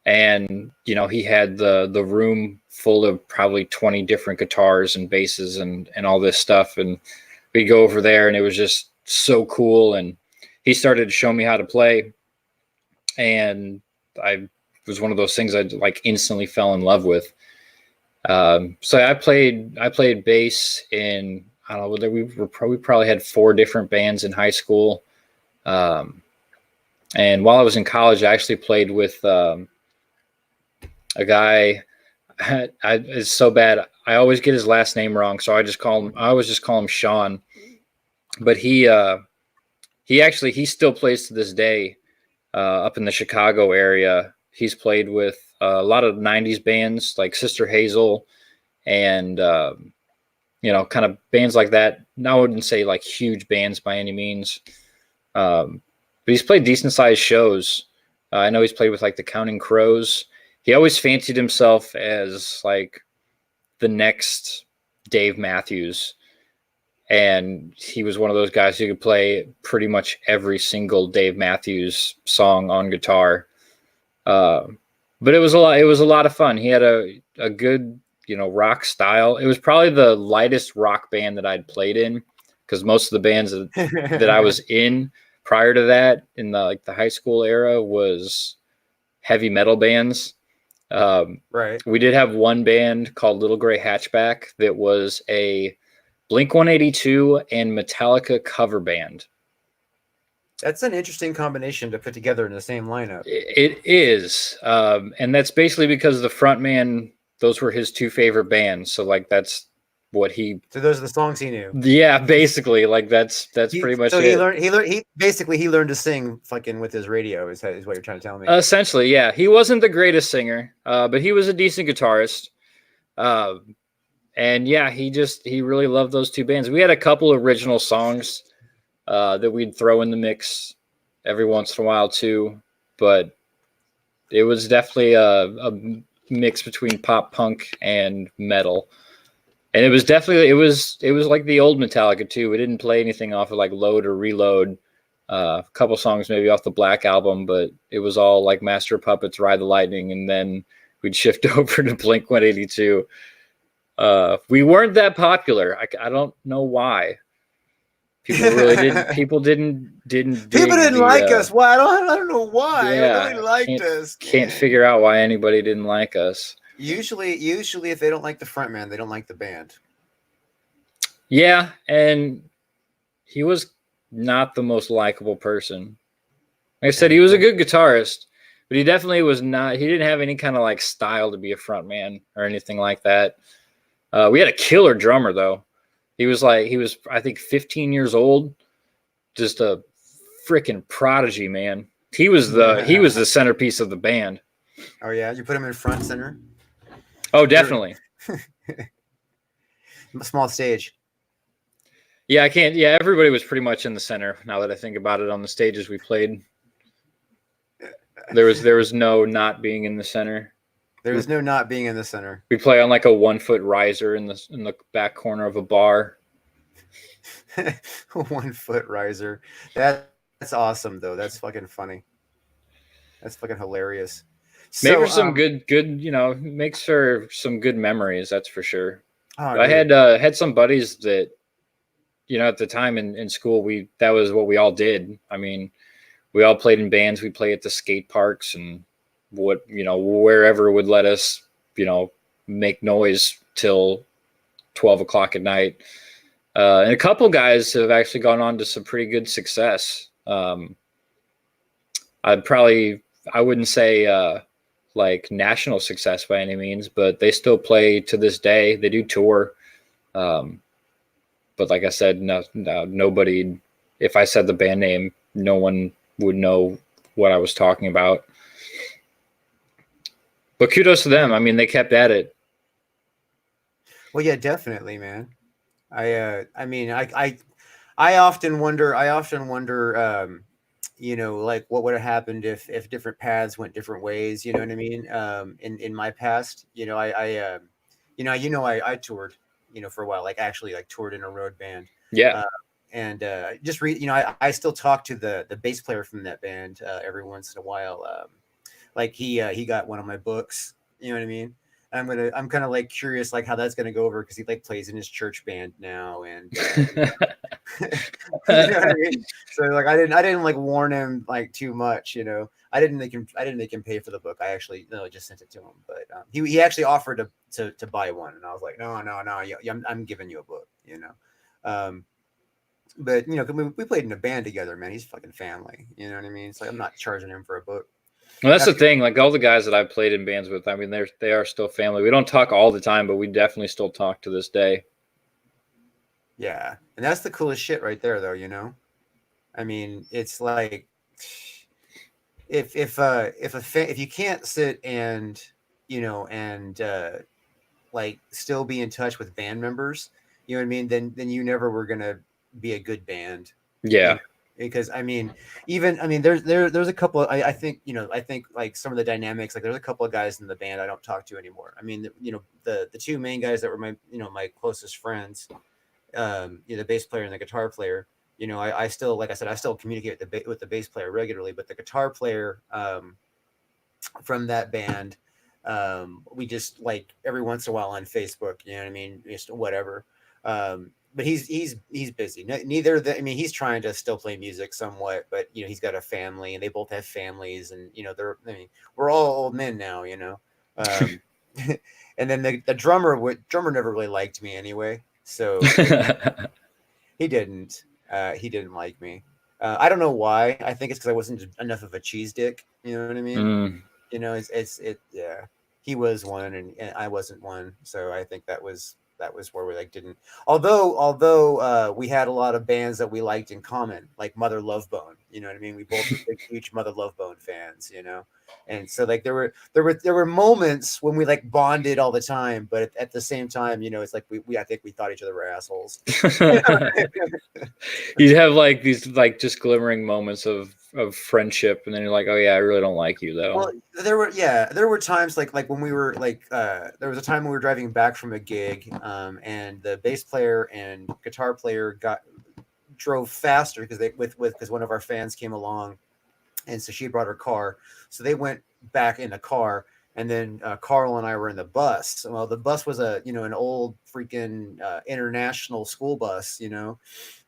And he had the room full of probably 20 different guitars and basses and all this stuff, and we'd go over there and it was just so cool. And he started to show me how to play, and I was one of those things I like instantly fell in love with. So I played bass in, I don't know, we probably had 4 different bands in high school. And while I was in college, I actually played with a guy. It's so bad. I always get his last name wrong, so I always just call him Sean. But he still plays to this day up in the Chicago area. He's played with a lot of '90s bands like Sister Hazel and kind of bands like that. Now I wouldn't say like huge bands by any means, but he's played decent sized shows. I know he's played with like the Counting Crows. He always fancied himself as like the next Dave Matthews, and he was one of those guys who could play pretty much every single Dave Matthews song on guitar. But it was a lot of fun. He had a good, rock style. It was probably the lightest rock band that I'd played in, because most of the bands that I was in prior to that, in the high school era, was heavy metal bands. Right. We did have one band called Little Gray Hatchback that was a Blink-182 and Metallica cover band. That's an interesting combination to put together in the same lineup. It is, and that's basically because the frontman, those were his 2 favorite bands. So like that's what he. So those are the songs he knew. Yeah, basically, like that's pretty much so it. he learned to sing fucking with his radio. Is what you're trying to tell me? Essentially, yeah. He wasn't the greatest singer, but he was a decent guitarist. And yeah, he really loved those 2 bands. We had a couple original songs that we'd throw in the mix every once in a while too, but it was definitely a mix between pop punk and metal. And it was definitely, it was like the old Metallica too. We didn't play anything off of like Load or Reload. A couple songs maybe off the Black Album, but it was all like Master of Puppets, Ride the Lightning, and then we'd shift over to Blink-182. We weren't that popular. I don't know why. People really didn't. People didn't. People didn't like us. Why? I don't know why. Yeah, nobody liked us. Can't figure out why anybody didn't like us. Usually, if they don't like the front man, they don't like the band. Yeah, and he was not the most likable person. Like I said, he was a good guitarist, but he definitely was not. He didn't have any kind of like style to be a front man or anything like that. We had a killer drummer though. He was I think 15 years old, just a freaking prodigy, man. He was the centerpiece of the band. Oh yeah, you put him in front center. Oh, definitely. Small stage. Yeah, I can't. Yeah, everybody was pretty much in the center. Now that I think about it, on the stages we played, there was no not being in the center. There was no not being in the center. We play on like a 1 foot riser in the back corner of a bar. 1 foot riser. That's awesome though. That's fucking funny. That's fucking hilarious. Make for some good, makes for some good memories. That's for sure. Oh, I had some buddies that, at the time in school, that was what we all did. I mean, we all played in bands. We play at the skate parks and wherever would let us, make noise till 12 o'clock at night. And a couple guys have actually gone on to some pretty good success. I wouldn't say like national success by any means, but they still play to this day. They do tour. But like I said, nobody, if I said the band name, no one would know what I was talking about. But kudos to them. I mean, they kept at it. Well, yeah, definitely, man. I often wonder, like what would have happened if different paths went different ways, you know what I mean? In my past, I toured, for a while, like actually like toured in a road band. Yeah. I still talk to the bass player from that band every once in a while. Like he got one of my books, you know what I mean? I'm kind of like curious like how that's gonna go over because he like plays in his church band now, and you know what I mean? So like I didn't like warn him like too much, I didn't make him pay for the book. I actually just sent it to him, but he actually offered to buy one, and I was like no, I'm giving you a book, but we played in a band together, man. He's fucking family, you know what I mean? It's like I'm not charging him for a book. Well, that's the thing. Like all the guys that I've played in bands with, I mean, they are still family. We don't talk all the time, but we definitely still talk to this day. Yeah, and that's the coolest shit right there, though. I mean, it's like if you can't sit and like still be in touch with band members, you know what I mean? Then you never were gonna be a good band. Yeah. Because there's a couple. I think like some of the dynamics. Like there's a couple of guys in the band I don't talk to anymore. I mean, the two main guys that were my closest friends, the bass player and the guitar player. I still, like I said, I still communicate with the bass player regularly, but the guitar player from that band, we just like every once in a while on Facebook. You know what I mean? Just whatever. But he's busy. He's trying to still play music somewhat, but he's got a family, and they both have families, and we're all old men now, and then the drummer never really liked me anyway, so he didn't like me. I don't know why. I think it's because I wasn't enough of a cheese dick. You know what I mean? Yeah. He was one, and I wasn't one, so I think that was where we like didn't. Although we had a lot of bands that we liked in common, like Mother Love Bone. You know what I mean? We both were big, huge Mother Love Bone fans. And so like there were moments when we like bonded all the time, but at the same time, it's like I think we thought each other were assholes. You'd have like these like just glimmering moments of friendship, and then you're like, oh yeah, I really don't like you though. Well, there were times like when we were like there was a time when we were driving back from a gig, and the bass player and guitar player drove faster because one of our fans came along, and so she brought her car, so they went back in the car, and then Carl and I were in the bus. Well, the bus was an old freaking international school bus,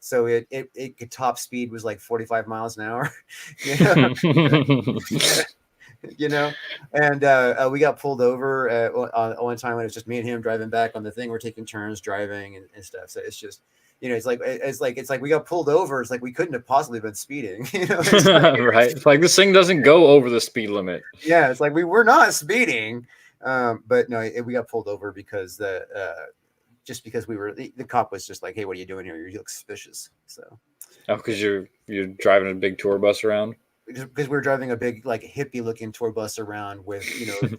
so it could top speed was like 45 miles an hour, and we got pulled over on one time when it was just me and him driving back on the thing. We're taking turns driving and stuff. So it's just, You know, it's like we got pulled over. It's like we couldn't have possibly been speeding. You know, Right. It's like this thing doesn't go over the speed limit. yeah, it's like we were not speeding. But no, we got pulled over because the just because the cop was just like, hey, what are you doing here? You look suspicious. So Oh, because you're driving a big tour bus around. because we were driving a big like hippie looking tour bus around with a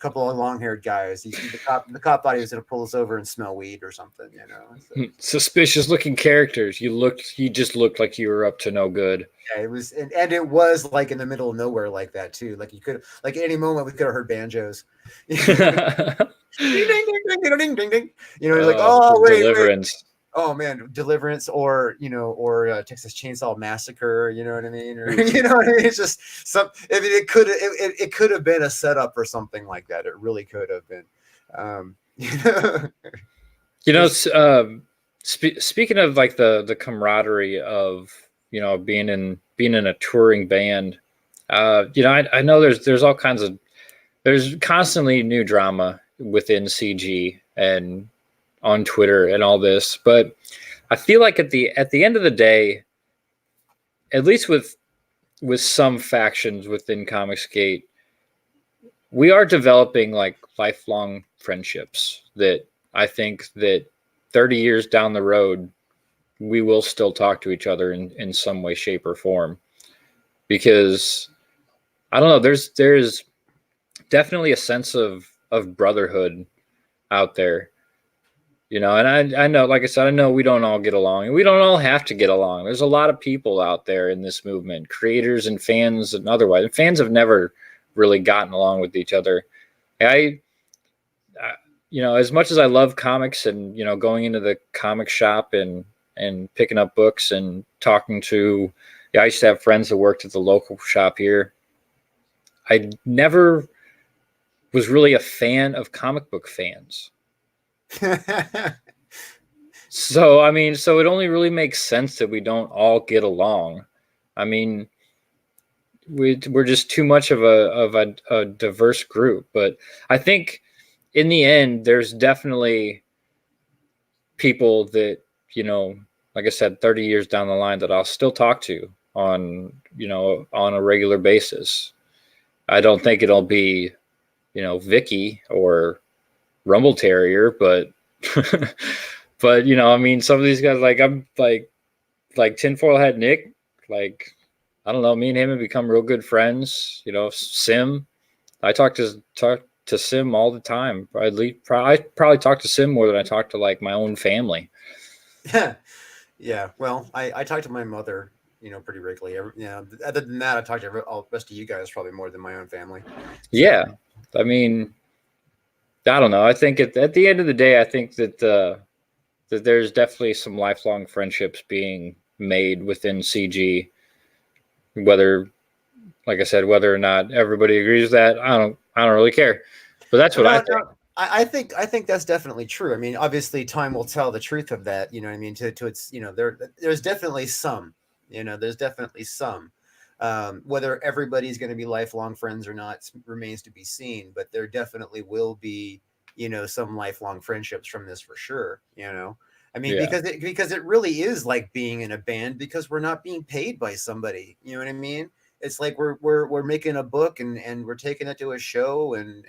couple of long haired guys. The cop thought he was going to pull us over and smell weed or something. You know, so, Suspicious looking characters. You just looked like you were up to no good. yeah, it was, and it was like in the middle of nowhere like that too. Like you could, like at any moment we could have heard banjos. Ding, ding, ding, ding, ding, ding, ding. You know, he's like, oh wait, Deliverance. oh man, Deliverance, or Texas Chainsaw Massacre. You know what I mean? Or you know what I mean? It's just some. I mean, it could have been a setup or something like that. It really could have been. You know, speaking of like the camaraderie of being in a touring band, I know there's all kinds of there's constantly new drama within CG and on Twitter and all this, but I feel like at the end of the day, at least with some factions within Comicsgate, we are developing like lifelong friendships that I think that 30 years down the road, we will still talk to each other in some way, shape, or form. Because I don't know, there's definitely a sense of brotherhood out there. And I know, like I said, I know we don't all get along, and we don't all have to get along. There's a lot of people out there in this movement, creators and fans and otherwise. And fans have never really gotten along with each other. I as much as I love comics and, going into the comic shop and picking up books and talking to, I used to have friends that worked at the local shop here. I never was really a fan of comic book fans. So it only really makes sense that we don't all get along. I mean, we're just too much of a diverse group. But I think in the end, there's definitely people that, like I said, 30 years down the line that I'll still talk to on a regular basis. I don't think it'll be, Vicky or Rumble Terrier, but but some of these guys, like I'm like Tinfoil Hat Nick, like I don't know, me and him have become real good friends. Sim, I talk to Sim all the time. I probably talk to Sim more than I talk to like my own family. Yeah. Well, I talk to my mother, pretty regularly. Other than that, I talk to all the rest of you guys probably more than my own family. So. Yeah, I mean, I don't know. I think at the end of the day, I think that that there's definitely some lifelong friendships being made within CG. Whether, like I said, whether or not everybody agrees with that, I don't really care. But that's what I think. No. I think that's definitely true. I mean, obviously, time will tell the truth of that. You know what I mean? To its, there's definitely some. There's definitely some. Whether everybody's going to be lifelong friends or not remains to be seen. But there definitely will be, some lifelong friendships from this for sure. I mean, Yeah. because it really is like being in a band because we're not being paid by somebody. You know what I mean? It's like we're making a book and we're taking it to a show and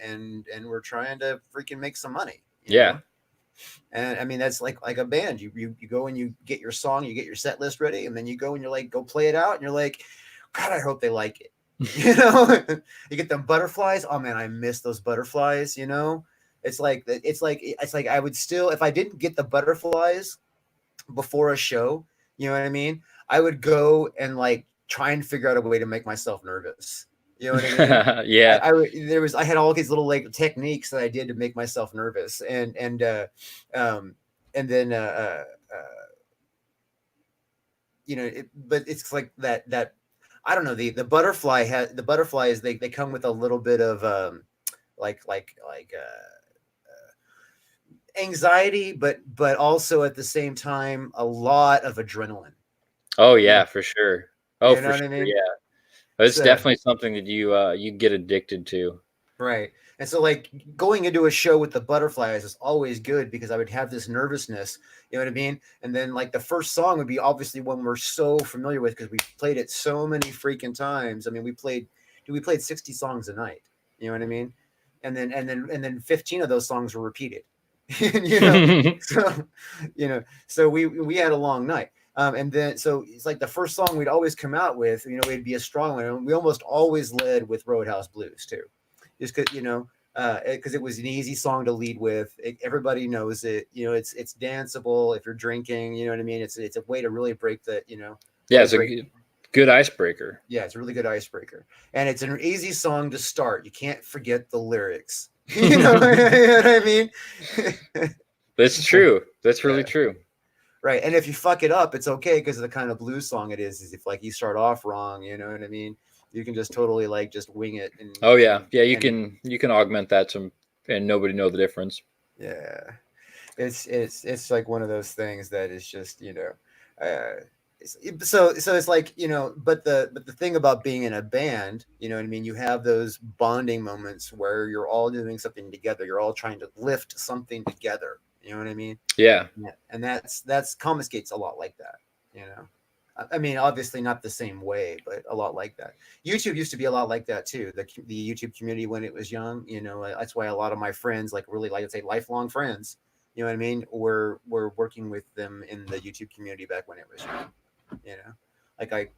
we're trying to freaking make some money. You know? And I mean that's like a band. You go and you get your song, you get your set list ready, and then you go and you're like, go play it out, and you're like, God, I hope they like it. You get them butterflies. Oh man, I miss those butterflies. It's like I would still, if I didn't get the butterflies before a show, you know what I mean? I would go and like try and figure out a way to make myself nervous. You know what I mean? Yeah. I had all these little like techniques that I did to make myself nervous, and then but it's like that I don't know, the butterflies they come with a little bit of like anxiety, but also at the same time a lot of adrenaline. Oh yeah, for sure. Oh, you know for what sure. I mean? Yeah, it's definitely something that you get addicted to. Right. And so like going into a show with the Butterflies is always good because I would have this nervousness, you know what I mean? And then like the first song would be obviously one we're so familiar with because we played it so many freaking times. I mean, we played 60 songs a night, you know what I mean? And then 15 of those songs were repeated. you know, so so we had a long night. And then so it's like the first song we'd always come out with, it'd be a strong one. And we almost always led with Roadhouse Blues too, just because because it was an easy song to lead with. Everybody knows it. It's danceable if you're drinking. You know what I mean? It's a way to really break the Yeah, really it's a good icebreaker. Yeah, it's a really good icebreaker, and it's an easy song to start. You can't forget the lyrics. You know what I mean? That's true. That's really true. Right. And if you fuck it up, it's okay because of the kind of blues song it is if like you start off wrong, you know what I mean? You can just totally like just wing it. You can augment that and nobody know the difference. Yeah. It's like one of those things that is just, so it's like, but the thing about being in a band, you know what I mean? You have those bonding moments where you're all doing something together. You're all trying to lift something together. You know what I mean? Yeah. And that's Comicsgate's a lot like that, I mean, obviously not the same way, but a lot like that. YouTube used to be a lot like that too. The YouTube community when it was young, that's why a lot of my friends, like really, like I'd say lifelong friends, you know what I mean, were working with them in the YouTube community back when it was young, like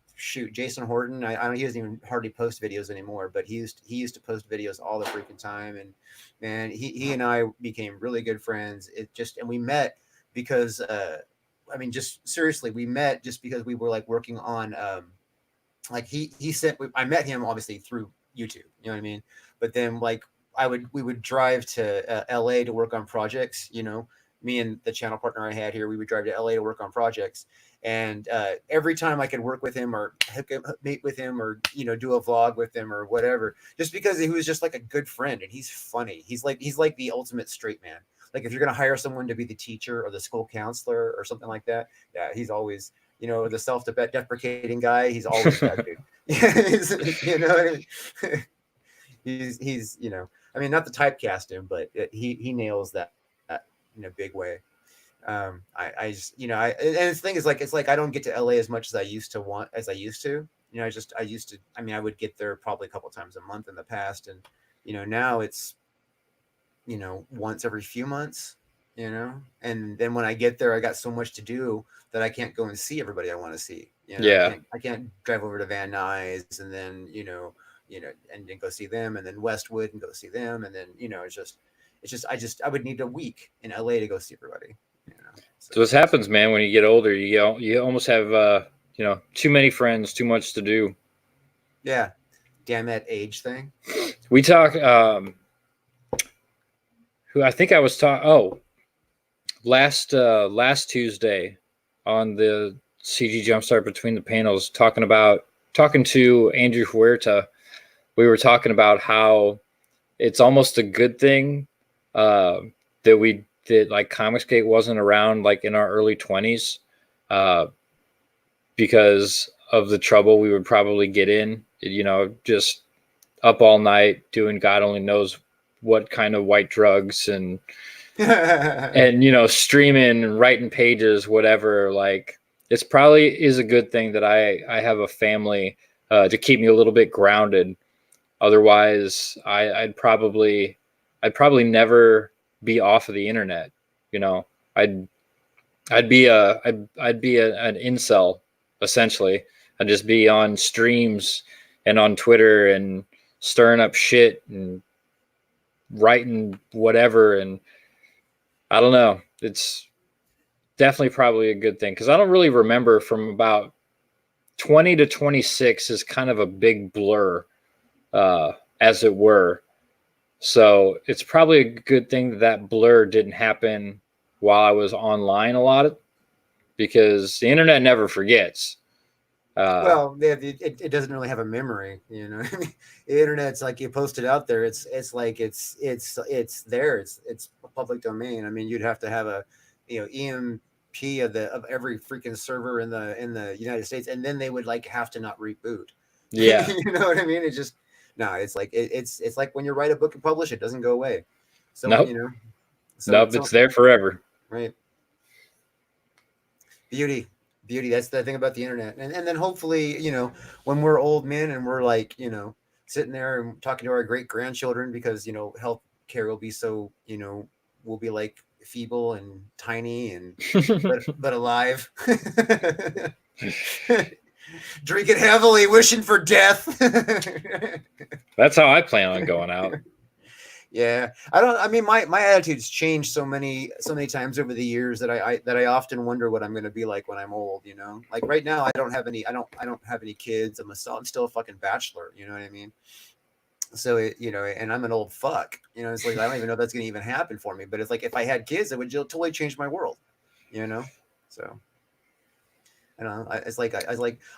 Jason Horton. I don't. He doesn't even hardly post videos anymore, but he used to post videos all the freaking time. And man, he and I became really good friends. And we met because I mean, just seriously, we met just because we were like working on like I met him obviously through YouTube. You know what I mean? But then like we would drive to LA to work on projects. Me and the channel partner I had here, we would drive to LA to work on projects. And every time I could work with him or meet with him or do a vlog with him or whatever, just because he was just like a good friend and he's funny. He's like the ultimate straight man. Like if you're gonna hire someone to be the teacher or the school counselor or something like that, yeah, he's always the self-deprecating guy. He's always that dude. You know what I mean? he's I mean, not the typecast him, but he nails that in a big way. I just and the thing is like it's like I don't get to LA as much as I used to. I mean, I would get there probably a couple times a month in the past, and now it's once every few months, and then when I get there, I got so much to do that I can't go and see everybody I want to see. Yeah. I can't drive over to Van Nuys and then and then go see them, and then Westwood and go see them, and then I would need a week in LA to go see everybody. So what happens, man, when you get older, you almost have too many friends, too much to do. Yeah. Damn that age thing. We talk who I think I was last Tuesday on the CG Jumpstart Between the Panels talking to Andrew Huerta. We were talking about how it's almost a good thing that like Comicsgate wasn't around like in our early 20s because of the trouble we would probably get in, just up all night doing God only knows what kind of white drugs and streaming and writing pages, whatever. Like it's probably is a good thing that I have a family to keep me a little bit grounded. Otherwise I'd probably never be off of the internet. I'd be an incel essentially. I'd just be on streams and on Twitter and stirring up shit and writing whatever. And I don't know. It's definitely probably a good thing because I don't really remember from about 20 to 26 is kind of a big blur, as it were. So it's probably a good thing that blur didn't happen while I was online a lot, because the internet never forgets. Well, it doesn't really have a memory, The internet's like you post it out there. It's like it's there. It's public domain. I mean, you'd have to have a EMP of every freaking server in the United States, and then they would like have to not reboot. Yeah. You know what I mean? It's just No, it's like it's like when you write a book and publish it, doesn't go away. So Nope. you know, so Nope. It's there forever. Right. Beauty. That's the thing about the internet. And then hopefully, you know, when we're old men and we're like, you know, sitting there and talking to our great grandchildren, because, you know, health care will be so, you know, we'll be like feeble and tiny and but alive. Drinking heavily, wishing for death. That's how I plan on going out. Yeah, I mean, my attitude's changed so many times over the years that I often wonder what I'm going to be like when I'm old. You know, like right now I don't have any kids. I'm still a fucking bachelor. You know what I mean? So you know, and I'm an old fuck. You know, it's like I don't even know if that's going to even happen for me. But it's like if I had kids, it would totally change my world. You know, so. It's like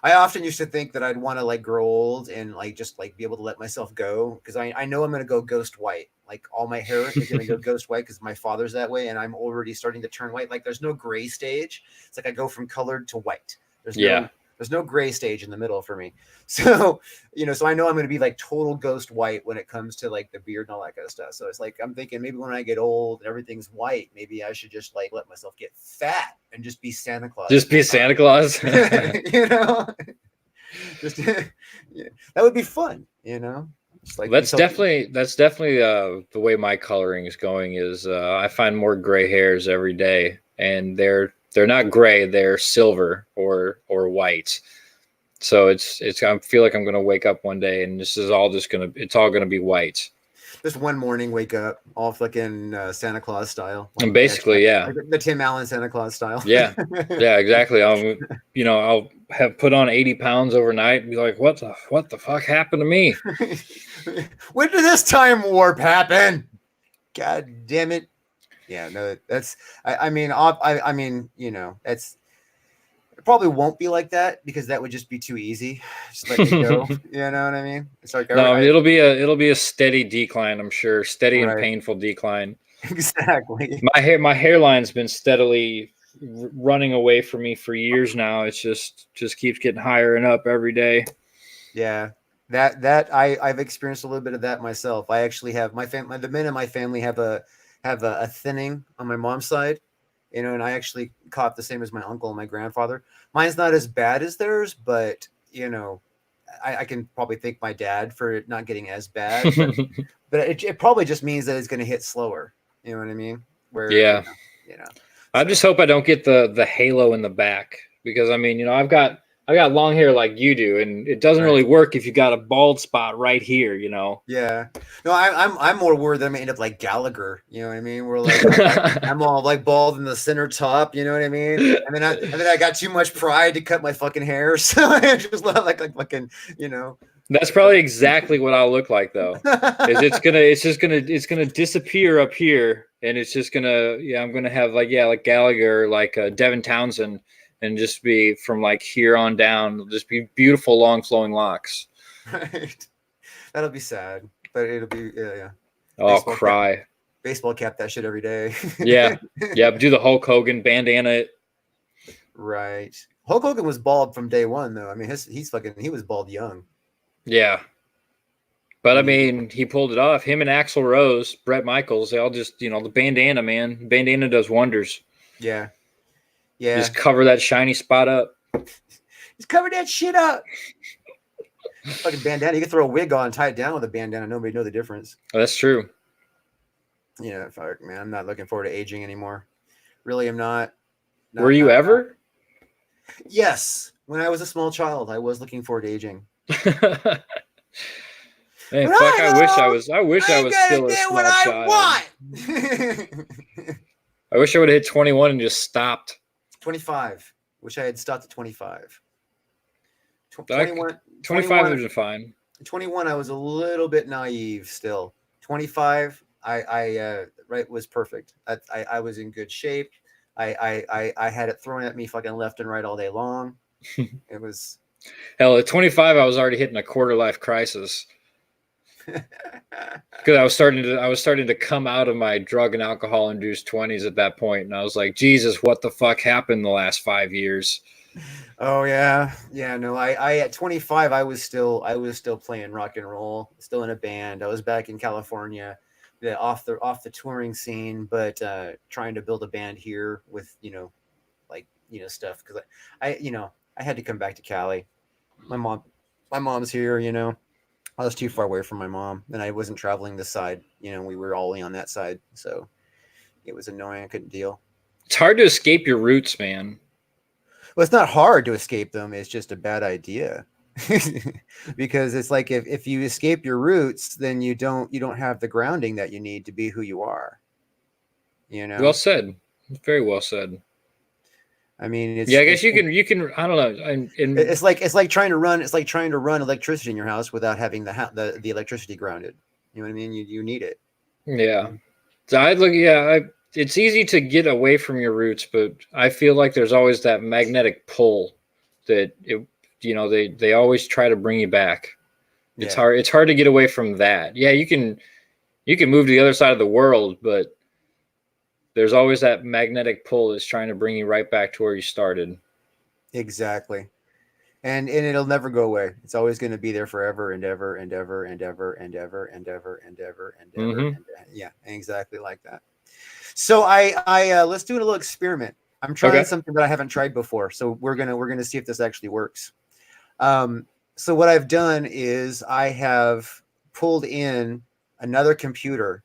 I often used to think that I'd want to like grow old and like just like be able to let myself go, because I know I'm gonna go ghost white. Like all my hair is gonna go ghost white because my father's that way, and I'm already starting to turn white. Like there's no gray stage. It's like I go from colored to white. There's no gray stage in the middle for me. So, you know, so I know I'm going to be like total ghost white when it comes to like the beard and all that kind of stuff. So it's like, I'm thinking maybe when I get old and everything's white, maybe I should just like let myself get fat and just be Santa Claus. Just be Santa Claus. You know, just, yeah, that would be fun, you know? Like that's definitely the way my coloring is going is I find more gray hairs every day, and they're not gray, they're silver or white. So it's I feel like I'm gonna wake up one day and it's all gonna be white. Just one morning, wake up all fucking Santa Claus style. Like, and basically, like the Tim Allen Santa Claus style. Yeah, exactly. I'll have put on 80 pounds overnight and be like, what the fuck happened to me? When did this time warp happen? God damn it. Yeah, no, that's, I mean, you know, it probably won't be like that because that would just be too easy. Just let me go. You know what I mean? It's like, no, it'll be a steady decline. I'm sure. Steady and painful decline. Exactly. My hairline's been steadily running away from me for years now. It's just keeps getting higher and up every day. Yeah. I've experienced a little bit of that myself. I actually have the men in my family have a thinning on my mom's side, you know, and I actually caught the same as my uncle and my grandfather. Mine's not as bad as theirs, but you know, I can probably thank my dad for it not getting as bad, but it probably just means that it's going to hit slower. You know what I mean? You know. I just hope I don't get the halo in the back, because I mean, you know, I've got long hair like you do, and it doesn't really work if you got a bald spot right here, you know. Yeah. No, I'm more worried that I'm gonna end up like Gallagher. You know what I mean? We're like I'm all like bald in the center top. You know what I mean? And then I got too much pride to cut my fucking hair, so I just look like fucking, you know. That's probably exactly what I'll look like, though. It's gonna disappear up here, and it's just gonna I'm gonna have like Gallagher, like Devin Townsend. And just be from like here on down, just be beautiful, long flowing locks. Right. That'll be sad, but it'll be yeah. Oh, baseball cry. Baseball cap that shit every day. Yeah. Do the Hulk Hogan bandana it. Right. Hulk Hogan was bald from day one, though. I mean, he was bald young. Yeah. But I mean, he pulled it off. Him and Axl Rose, Bret Michaels, they all just, you know, the bandana, man. Bandana does wonders. Yeah. Yeah. Just cover that shiny spot up. Just cover that shit up. Fucking bandana. You can throw a wig on, tie it down with a bandana. Nobody know the difference. Oh, that's true. Yeah, fuck, man. I'm not looking forward to aging anymore. Really, I'm not. Were you ever? Yes. When I was a small child, I was looking forward to aging. Man, fuck! I wish I was still a small child. I wish I would have hit 21 and just stopped. 25. Wish I had stopped at 25. 25 is fine. 21, I was a little bit naive still. 25, I was perfect. I was in good shape. I had it thrown at me fucking left and right all day long. It was hell. At 25, I was already hitting a quarter life crisis. Because I was starting to come out of my drug and alcohol induced 20s at that point, and I was like, Jesus, what the fuck happened the last 5 years? Oh yeah, yeah. No, I at 25, I was still playing rock and roll, still in a band. I was back in California, off the touring scene, but trying to build a band here with like stuff because I had to come back to Cali. My mom, my mom's here. I was too far away from my mom, and I wasn't traveling this side. We were all on that side, so it was annoying. I couldn't deal. It's hard to escape your roots, man. Well, it's not hard to escape them. It's just a bad idea. Because it's like if you escape your roots, then you don't have the grounding that you need to be who you are. You Well know, said. Very well said. I mean, Yeah, it's I guess it's you can. I don't know. And it's like trying to run electricity in your house without having the electricity grounded. You know what I mean? You need it. yeah, so I look. Yeah, it's easy to get away from your roots, but I feel like there's always that magnetic pull that they always try to bring you back. It's Yeah, hard. It's hard to get away from that. Yeah, you can move to the other side of the world, but there's always that magnetic pull that's trying to bring you right back to where you started. exactly. And it'll never go away. It's always going to be there forever and ever and ever and ever and ever and ever and ever and ever Mm-hmm. and yeah, exactly like that. So I let's do a little experiment. I'm trying Okay. something that I haven't tried before. So we're gonna see if this actually works. Um, so what I've done is I have pulled in another computer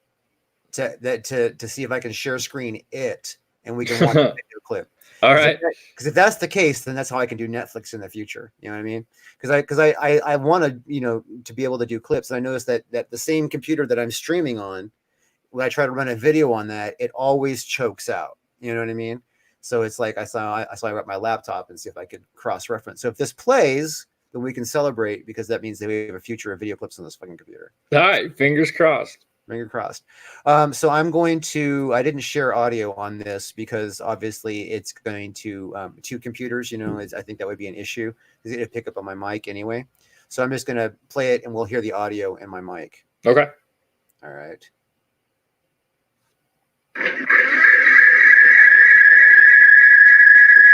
to see if I can share screen it and we can watch a video clip. All Because if, right. that, 'cause if that's the case, then that's how I can do Netflix in the future. You know what I mean? Because I want to be able to do clips. And I noticed that the same computer that I'm streaming on, when I try to run a video on that, it always chokes out. You know what I mean? So it's like I got my laptop and see if I could cross reference. So if this plays, then we can celebrate because that means that we have a future of video clips on this fucking computer. All right. Fingers crossed. Finger crossed. So I'm going to. I didn't share audio on this because obviously it's going to two computers. I think that would be an issue because it'd pick up on my mic anyway. So I'm just going to play it and we'll hear the audio in my mic. Okay. All right.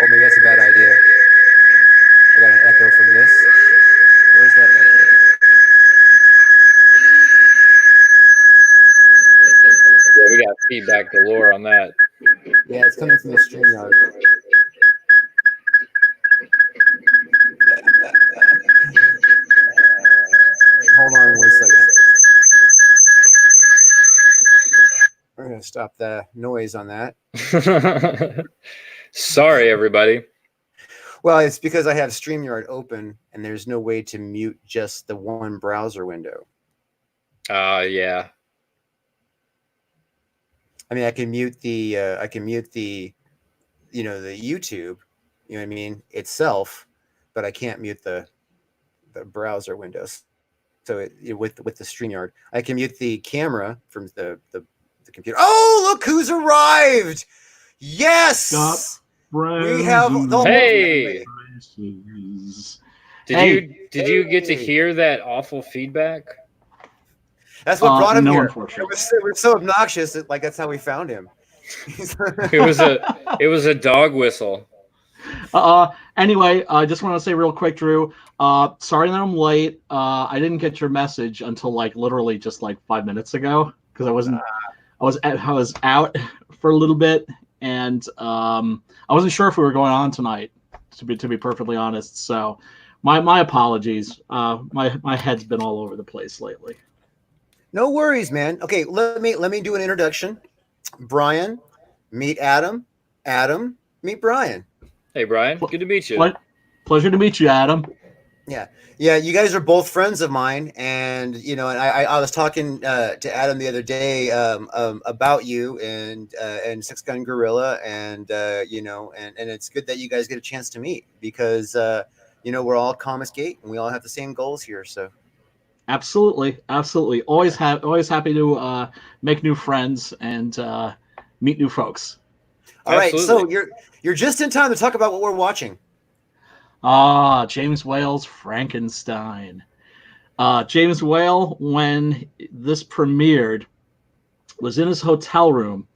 Oh, maybe that's a bad idea. I got an echo from this. Where's that echo? Yeah, we got feedback galore on that. Yeah, it's coming from the StreamYard. Hold on 1 second. We're going to stop the noise on that. Sorry, everybody. Well, it's because I have StreamYard open and there's no way to mute just the one browser window. Yeah. I mean, I can mute the the YouTube, you know what I mean, itself, but I can't mute the browser windows. So with the StreamYard, I can mute the camera from the computer. Oh, look who's arrived! Yes, Stop. we have the whole Hey! Hey. Did you get to hear that awful feedback? That's what brought him no, here. unfortunately. It was so obnoxious that that's how we found him. It was a dog whistle. Anyway, I just want to say real quick, Drew. Sorry that I'm late. I didn't get your message until literally just 5 minutes ago because I was out for a little bit and I wasn't sure if we were going on tonight. To be perfectly honest, so my apologies. My head's been all over the place lately. No worries, man. Okay, let me do an introduction. Brian, meet Adam. Adam, meet Brian. Hey, Brian. Good to meet you. Pleasure to meet you, Adam. Yeah, you guys are both friends of mine, and I was talking to Adam the other day about you and Six Gun Gorilla, and and it's good that you guys get a chance to meet because we're all Comics Gate and we all have the same goals here. So Absolutely. Always happy to make new friends and meet new folks. all right, so Absolutely. you're just in time to talk about what we're watching. James Whale's Frankenstein. James Whale, when this premiered, was in his hotel room.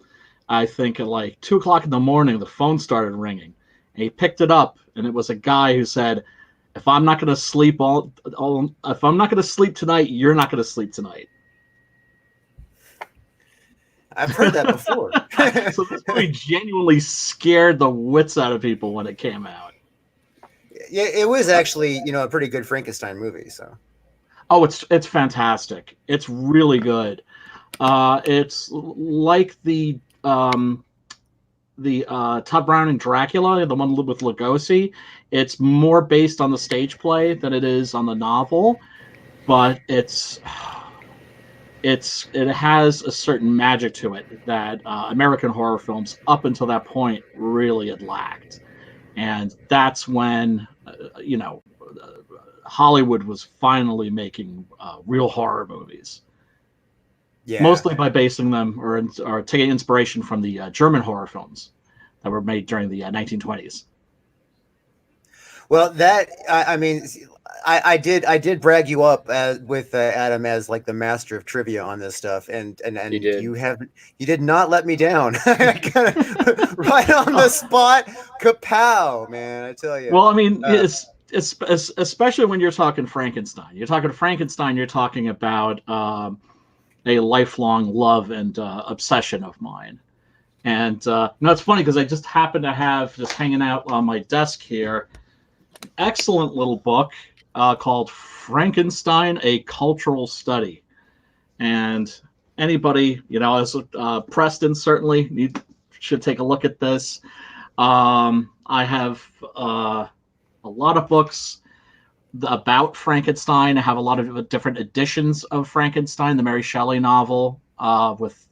I think at 2:00 in the morning, the phone started ringing, And he picked it up, and it was a guy who said, if I'm not going to sleep if I'm not going to sleep tonight, you're not going to sleep tonight. I've heard that before. So this movie genuinely scared the wits out of people when it came out. Yeah, it was actually, a pretty good Frankenstein movie. So, oh, it's fantastic. It's really good. It's like the Todd Brown and Dracula, the one with Lugosi. It's more based on the stage play than it is on the novel, but it has a certain magic to it that American horror films up until that point really had lacked. And that's when, Hollywood was finally making real horror movies. yeah, Mostly by basing them or taking inspiration from the German horror films that were made during the 1920s. Well, I did brag you up with Adam as like the master of trivia on this stuff, and You did. you did not let me down. Right on the spot, kapow, man! I tell you. Well, I mean, it's especially when you're talking Frankenstein. You're talking Frankenstein. You're talking about a lifelong love and obsession of mine. And it's funny because I just happen to have just hanging out on my desk here, excellent little book called Frankenstein: A Cultural Study. And anybody, as Preston, certainly you should take a look at this. I have a lot of books about Frankenstein. I have a lot of different editions of Frankenstein, the Mary Shelley novel, with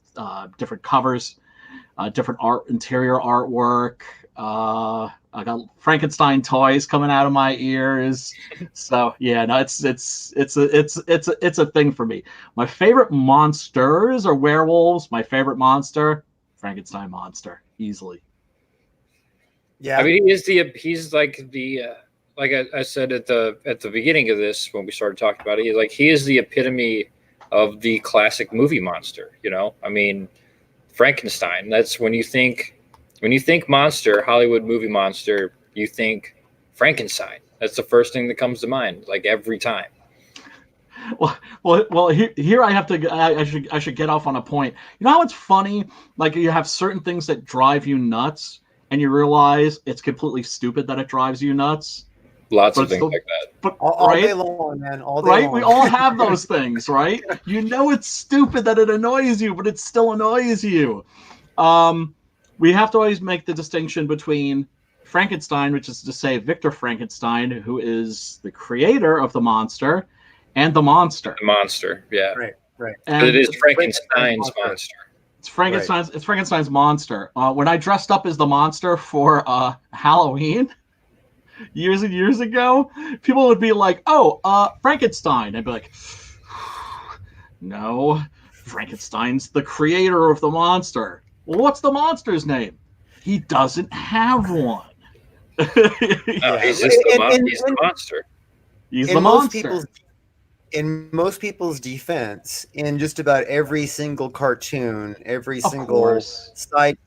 different covers, different interior artwork. I got Frankenstein toys coming out of my ears. So yeah, no, it's a thing for me. My favorite monsters are werewolves. My favorite monster, Frankenstein monster, easily. Yeah, I mean, he's like like I said at the beginning of this when we started talking about it, he is the epitome of the classic movie monster. I mean, Frankenstein. That's when you think monster, Hollywood movie monster, you think Frankenstein. That's the first thing that comes to mind, like every time. Well. Here I have to. I should get off on a point. You know how it's funny? Like you have certain things that drive you nuts, and you realize it's completely stupid that it drives you nuts. Lots of things like that. But all day long, man. All day long. We all have those things, right? It's stupid that it annoys you, but it still annoys you. We have to always make the distinction between Frankenstein, which is to say Victor Frankenstein, who is the creator of the monster, and the monster. The monster, yeah. Right. But it is Frankenstein's monster. It's Frankenstein's monster. When I dressed up as the monster for Halloween years and years ago, people would be like, "Oh, Frankenstein." I'd be like, "No, Frankenstein's the creator of the monster." Well, what's the monster's name? He doesn't have one. He's just the monster. He's the monster. In most people's defense, in just about every single cartoon, every single side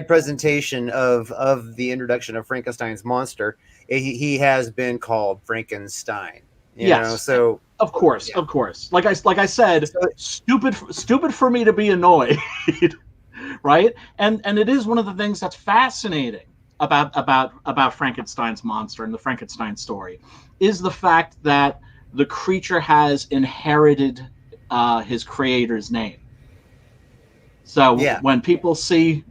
presentation of the introduction of Frankenstein's monster, he has been called Frankenstein. You know? So of course. Like I said, stupid for me to be annoyed. Right, and it is one of the things that's fascinating about Frankenstein's monster and the Frankenstein story is the fact that the creature has inherited his creator's name. So when people see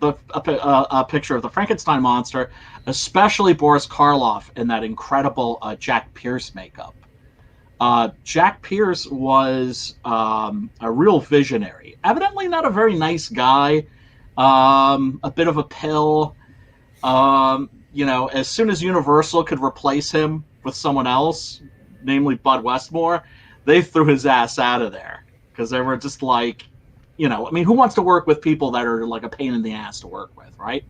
a picture of the Frankenstein monster, especially Boris Karloff in that incredible Jack Pierce makeup, Jack Pierce was a real visionary. Evidently not a very nice guy, a bit of a pill. As soon as Universal could replace him with someone else, namely Bud Westmore, they threw his ass out of there because they were just like, who wants to work with people that are like a pain in the ass to work with, right?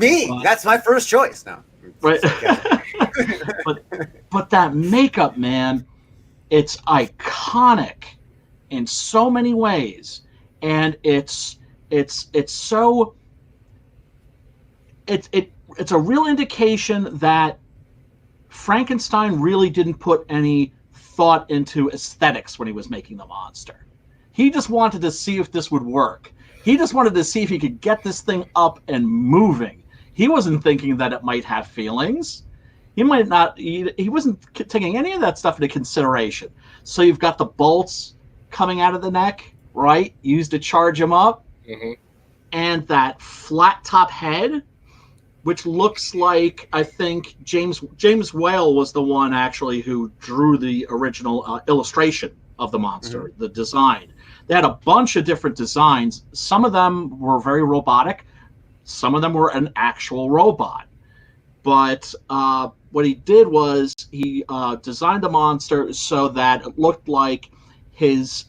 Me. That's my first choice now. Right. but that makeup, man, it's iconic in so many ways, and it it's a real indication that Frankenstein really didn't put any thought into aesthetics when he was making the monster. He just wanted to see if this would work. He just wanted to see if he could get this thing up and moving. He wasn't thinking that it might have feelings. He might not. He wasn't taking any of that stuff into consideration. So you've got the bolts coming out of the neck, right? Used to charge him up, and that flat top head, which looks like, I think James Whale was the one actually who drew the original illustration of the monster, the design. They had a bunch of different designs. Some of them were very robotic. Some of them were an actual robot. But what he did was he designed the monster so that it looked like his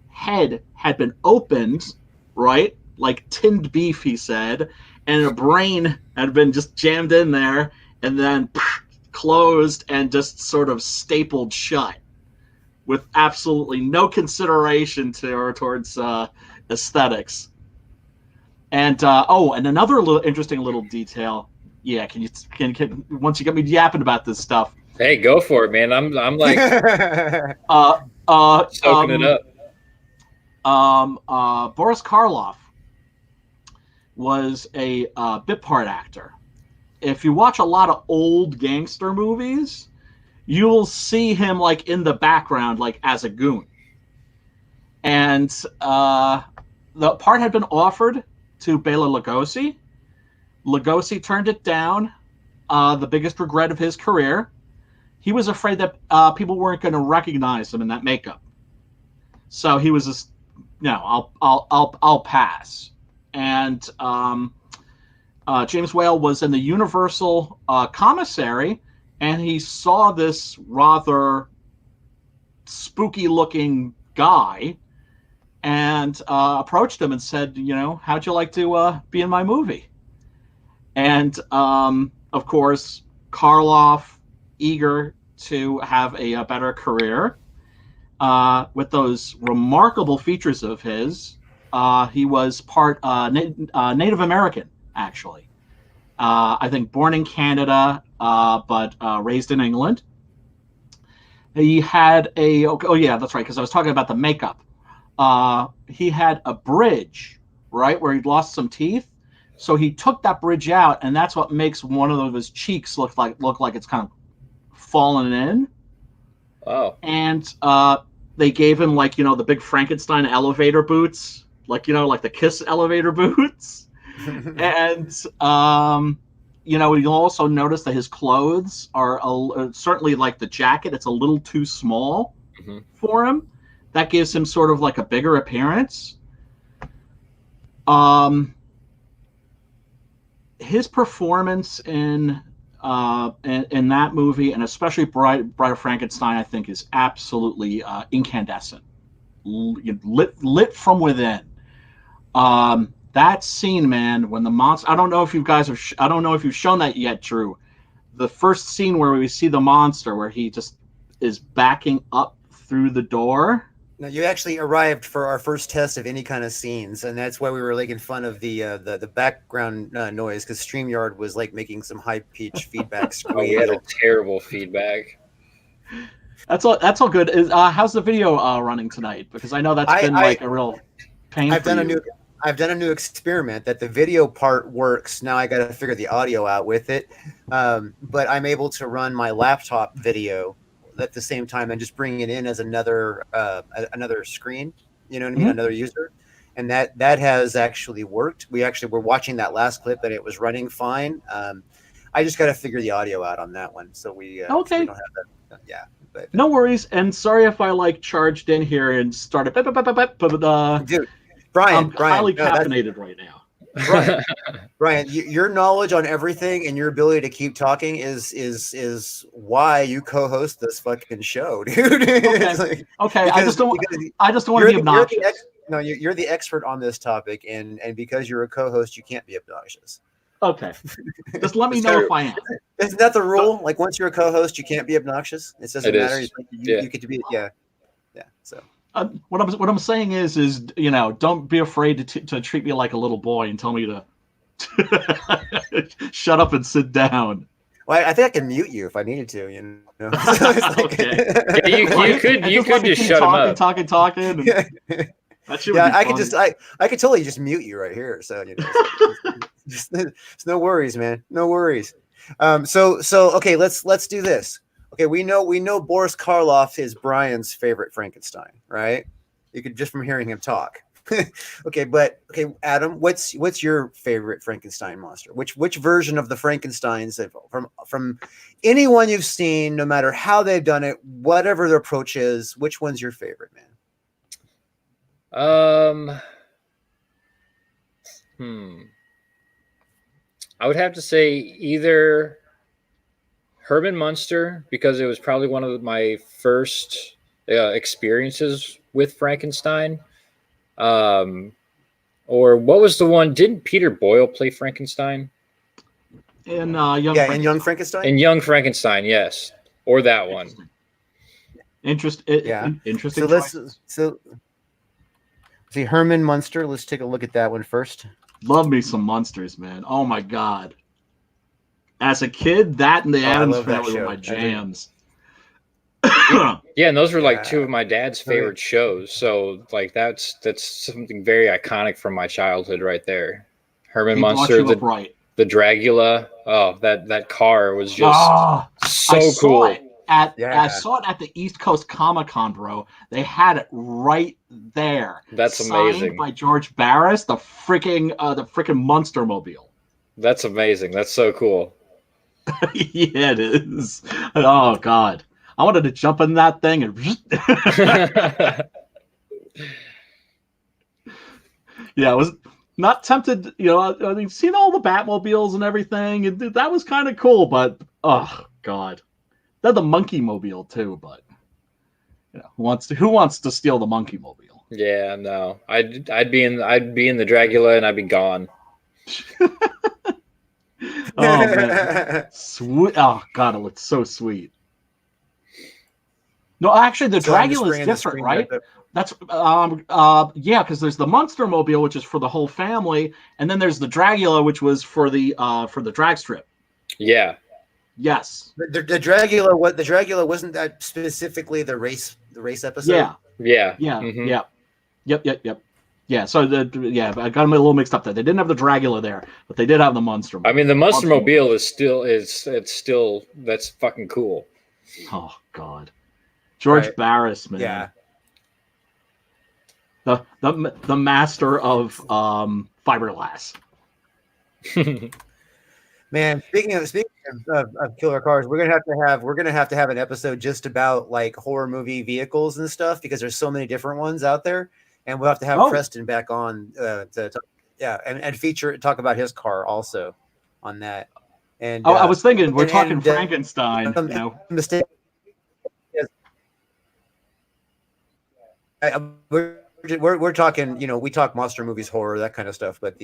head had been opened, right? Like tinned beef, he said, and a brain had been just jammed in there and then closed and just sort of stapled shut with absolutely no consideration towards aesthetics. And and another interesting little detail. Yeah, can once you get me yapping about this stuff? Hey, go for it, man. I'm like soaking it up. Boris Karloff was a bit part actor. If you watch a lot of old gangster movies, you'll see him like in the background, like as a goon. And the part had been offered to Bela Lugosi. Lugosi turned it down. The biggest regret of his career. He was afraid that people weren't going to recognize him in that makeup. So he was just, no, I'll pass. And James Whale was in the Universal commissary, and he saw this rather spooky-looking guy, and approached him and said, how'd you like to be in my movie? And of course, Karloff, eager to have a better career, with those remarkable features of his. He was part Native American, actually. I think born in Canada, but raised in England. He had that's right, because I was talking about the makeup. He had a bridge, right, where he'd lost some teeth. So he took that bridge out, and that's what makes one of his cheeks look like it's kind of fallen in. Oh. And they gave him the big Frankenstein elevator boots, like the Kiss elevator boots. And you'll also notice that his clothes are certainly like the jacket. It's a little too small for him. That gives him sort of like a bigger appearance. His performance in that movie, and especially Bride of Frankenstein, I think is absolutely incandescent, lit from within. That scene, man, when the monster, I don't know if you guys have, I don't know if you've shown that yet, Drew. The first scene where we see the monster, where he just is backing up through the door. No, you actually arrived for our first test of any kind of scenes, and that's why we were making fun of the background noise, because StreamYard was like making some high pitch feedback. Oh, we had a terrible feedback. That's all good. How's the video running tonight? Because I know that's been like a real pain. I've done a new experiment that the video part works. Now I got to figure the audio out with it, but I'm able to run my laptop video at the same time and just bring it in as another screen, you know what I mean, another user, and that has actually worked. We actually were watching that last clip and it was running fine. I just got to figure the audio out on that one, so we okay. So we don't have that. Yeah, but no worries. And sorry if I charged in here and started. Dude, Brian, I'm highly caffeinated right now. Brian, your knowledge on everything and your ability to keep talking is why you co-host this fucking show, dude. Okay. I just don't want to be obnoxious. You're the expert on this topic, and because you're a co-host, you can't be obnoxious. Okay. Just let me know if I am. Isn't that the rule? Like, once you're a co-host, you can't be obnoxious. It doesn't matter. You get to be, yeah. So. What I'm saying is don't be afraid to treat me like a little boy and tell me to Shut up and sit down. Well, I think I can mute you if I needed to. You know. So it's like, Yeah, you could just shut him up. Talking. And that shit would yeah, be I fun. could just I could totally just mute you right here. So you know, it's no worries, man. No worries. So okay, let's do this. Okay, we know Boris Karloff is Brian's favorite Frankenstein, right? You could just from hearing him talk. Okay, Adam, what's your favorite Frankenstein monster? Which version of the Frankensteins from anyone you've seen, no matter how they've done it, whatever their approach is, which one's your favorite, man? I would have to say either Herman Munster, because it was probably one of my first experiences with Frankenstein. Or what was the one? Didn't Peter Boyle play Frankenstein? In Young Frankenstein. In Young Frankenstein, yes, or that one. Interesting. So see Herman Munster. Let's take a look at that one first. Love me some monsters, man. Oh my god. As a kid, that and the Addams Family were my jams. Yeah, and those were like two of my dad's favorite shows. So like that's something very iconic from my childhood right there. Herman Munster, the Dragula. Oh, that car was just so cool. I saw it at the East Coast Comic-Con, bro. They had it right there. That's signed amazing. By George Barris, the freaking Monster Mobile. That's amazing. That's so cool. Yeah, it is. Oh god. I wanted to jump in that thing and yeah, I was not tempted. You know, I mean, seen all the Batmobiles and everything, and that was kind of cool. But oh god, they had the Monkey Mobile too. But you know, who wants to steal the Monkey Mobile? Yeah, no, I'd be in the Dragula and I'd be gone. Oh man, sweet! Oh god, it looks so sweet. No, actually, the Dragula is different, right? That's yeah, because there's the Monster Mobile, which is for the whole family, and then there's the Dragula, which was for the drag strip. Yeah. Yes. The Dragula. What the Dragula wasn't that specifically the race episode? Yeah. Yeah. Yeah. Mm-hmm. Yeah. Yep. Yeah. So I got them a little mixed up there. They didn't have the Dragula there, but they did have the Monster Mobile. I mean, the Monster Mobile is still that's fucking cool. Oh god. George Barris, man. Yeah. The master of fiberglass. Man, speaking of killer cars, we're gonna have to have an episode just about like horror movie vehicles and stuff because there's so many different ones out there, and we'll have to have Preston back on to talk about his car also on that. And I was thinking we're talking Frankenstein. You know. Mistake. We're talking, you know, we talk monster movies, horror, that kind of stuff. But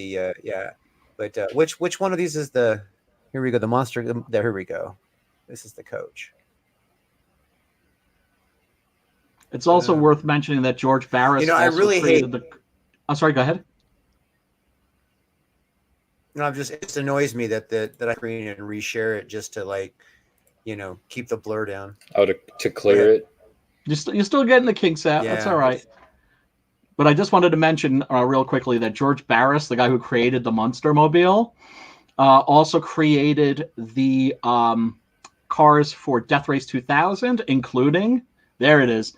which one of these is the? Here we go. The monster. There. Here we go. This is the coach. It's also worth mentioning that George Barris. You know, I really hate. I'm sorry. Go ahead. No, it just annoys me that I screen it and reshare it just to like, you know, keep the blur down. Oh, to clear it. You're still getting the kinks out. Yeah. That's all right. But I just wanted to mention real quickly that George Barris, the guy who created the Monster Mobile, also created the cars for Death Race 2000, including the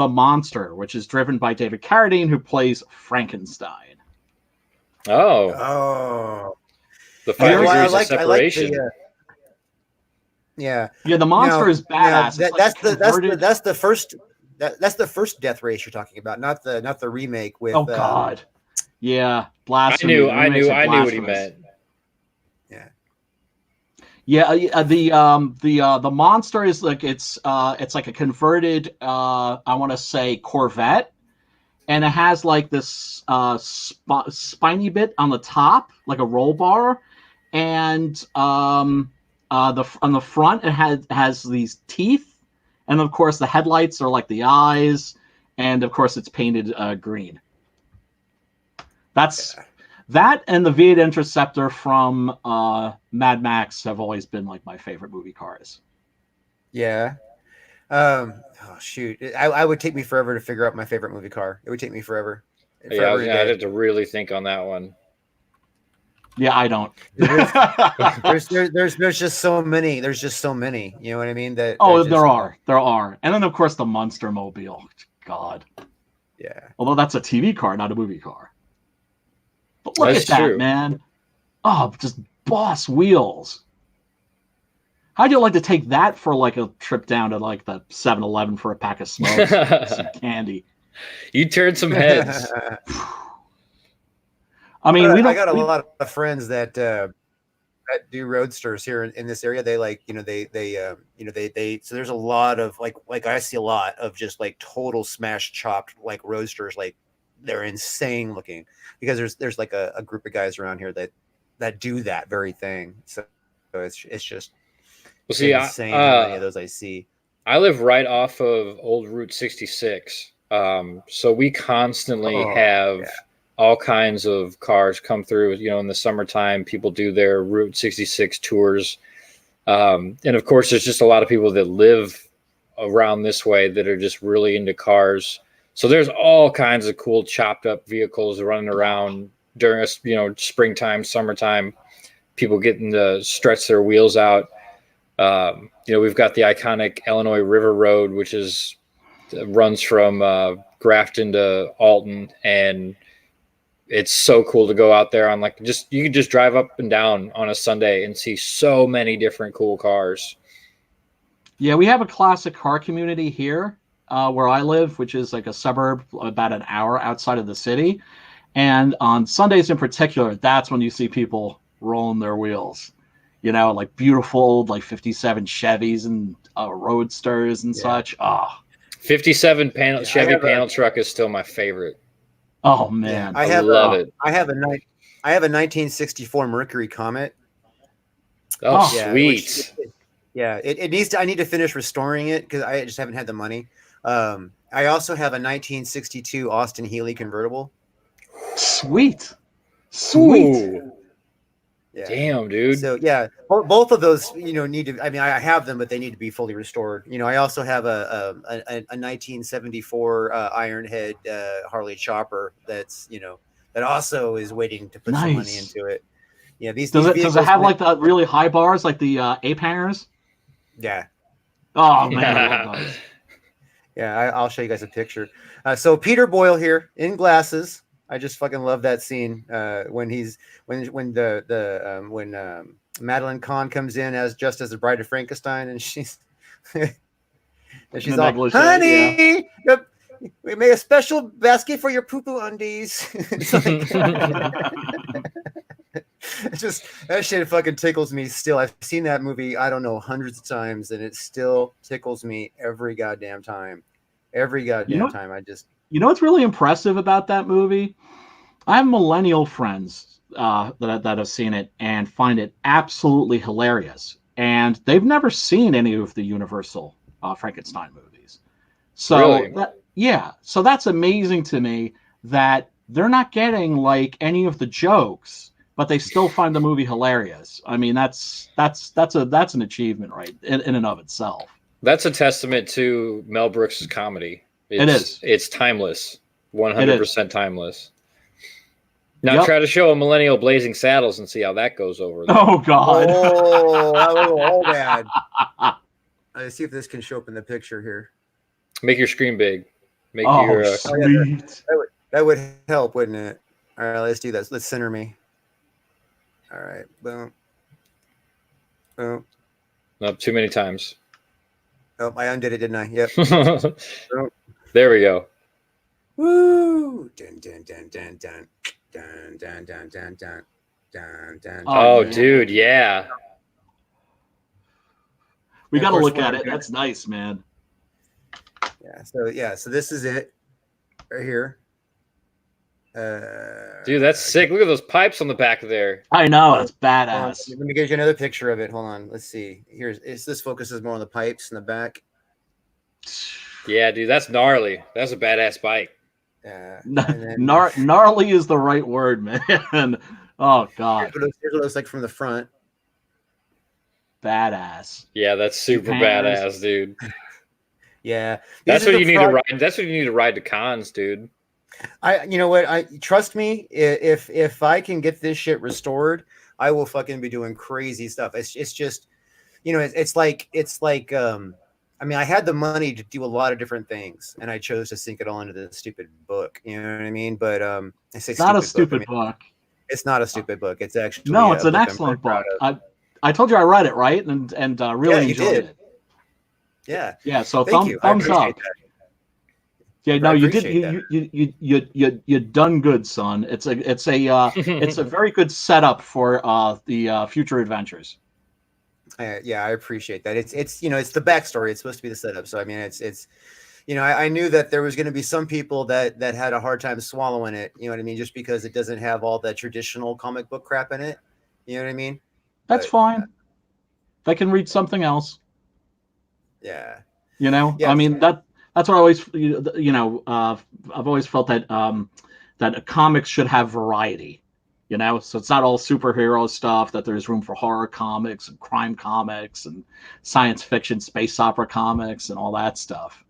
Monster, which is driven by David Carradine, who plays Frankenstein. Oh. The 5 degrees of separation. Yeah, the Monster is badass. That's the first Death Race you're talking about, not the remake with. Oh God, yeah, Blasphemy. I knew what he meant. Yeah, the Monster is like it's like a converted I want to say Corvette, and it has like this spiny bit on the top, like a roll bar, and on the front it has these teeth, and of course the headlights are like the eyes, and of course it's painted green. That's That and the V8 Interceptor from Mad Max have always been like my favorite movie cars. Yeah. Oh shoot, I would take me forever to figure out my favorite movie car. It would take me forever, Yeah, forever I'd today. have to really think on that one. Yeah, I don't. There's just so many. There's just so many. You know what I mean? That Oh, just, there are, and then of course the Monster Mobile. God. yeah. Although that's a TV car, not a movie car. But look That's at that, true. man. Oh, just boss wheels. How'd you like to take that for like a trip down to like the 7-Eleven for a pack of smokes, some candy? You turned some heads. I mean, I got a lot of friends that do roadsters here in this area. They like, they so there's a lot of like I see a lot of just like total smash chopped like roadsters. Like they're insane looking, because there's like a group of guys around here that do that very thing. So it's just Well, see, insane how many of those I see. I live right off of old Route 66. So we constantly have all kinds of cars come through. In the summertime, people do their Route 66 tours. And of course, there's just a lot of people that live around this way that are just really into cars. So there's all kinds of cool chopped up vehicles running around during springtime, summertime. People getting to stretch their wheels out. We've got the iconic Illinois River Road, which runs from Grafton to Alton, and it's so cool to go out there on you can just drive up and down on a Sunday and see so many different cool cars. Yeah, we have a classic car community here where I live, which is like a suburb about an hour outside of the city. And on Sundays in particular, that's when you see people rolling their wheels. Like beautiful old like 57 Chevys and Roadsters and such. 57 Chevy panel truck is still my favorite. Oh man, I love it. I have a 1964 Mercury Comet. Oh, sweet. It needs to. I need to finish restoring it because I just haven't had the money. I also have a 1962 Austin Healey convertible. Sweet. Ooh. Yeah. Damn, dude. So yeah, both of those, need to. I mean, I have them, but they need to be fully restored. I also have a 1974 Ironhead Harley Chopper that's that also is waiting to put some money into it. Yeah, does it have like the really high bars, like the ape hangers? Yeah. Oh man, I love those. Yeah, I'll show you guys a picture. So Peter Boyle here in glasses. I just fucking love that scene when Madeline Kahn comes in as the Bride of Frankenstein, and she's all, honey, we made a special basket for your poo-poo undies. It's like, it's just that shit fucking tickles me still. I've seen that movie, I don't know, hundreds of times, and it still tickles me every goddamn time. Time. I just what's really impressive about that movie? I have millennial friends that have seen it and find it absolutely hilarious, and they've never seen any of the Universal Frankenstein movies. So really? So that's amazing to me that they're not getting like any of the jokes, but they still find the movie hilarious. I mean, that's an achievement, right, in and of itself. That's a testament to Mel Brooks' comedy. It's timeless, 100% timeless. Now try to show a millennial Blazing Saddles and see how that goes over there. Oh God! Oh, that was all bad. Let's see if this can show up in the picture here. Make your screen big. Sweet. That would help, wouldn't it? All right, let's do this. Let's center me. All right, boom, boom. Nope, too many times. Oh, I undid it, didn't I? Yep. There we go. Woo! Dun, dun, dun, dun, dun. Dun, dun, dun, dun, dun, dun, dun. Oh, dude, yeah. We got to look at it. That's nice, man. So this is it right here. Dude, that's sick. Look at those pipes on the back of there. I know, it's badass. Let me get you another picture of it. Hold on. Let's see. This focuses more on the pipes in the back. Yeah, dude, that's gnarly. That's a badass bike. Yeah, and then Gnarly is the right word, man. Oh God, here's what it looks like from the front. That's Cheap super hammers. badass, dude. Yeah, That's these are what the you need to ride. That's what you need to ride to cons, dude. you know what? I trust me. If I can get this shit restored, I will fucking be doing crazy stuff. It's just, it's like I mean, I had the money to do a lot of different things, and I chose to sink it all into this stupid book. You know what I mean? But I say It's not a stupid book. I stupid mean, book. it's not a stupid book. It's actually No, it's a an book I'm very excellent proud book. of. I told you I read it, right, and Yeah, really you enjoyed did. it. Yeah, Yeah, so thank you. I thumbs appreciate up. that. Yeah, I no, you did. appreciate that. You done good, son. It's a very good setup for the future adventures. Yeah, I appreciate that. It's it's the backstory. It's supposed to be the setup. So I mean, it's I knew that there was going to be some people that had a hard time swallowing it. You know what I mean? Just because it doesn't have all that traditional comic book crap in it. You know what I mean? That's But fine. They can read something else. yeah, I yeah, mean that's what I always I've always felt that that a comics should have variety. So it's not all superhero stuff. That there's room for horror comics and crime comics and science fiction, space opera comics, and all that stuff.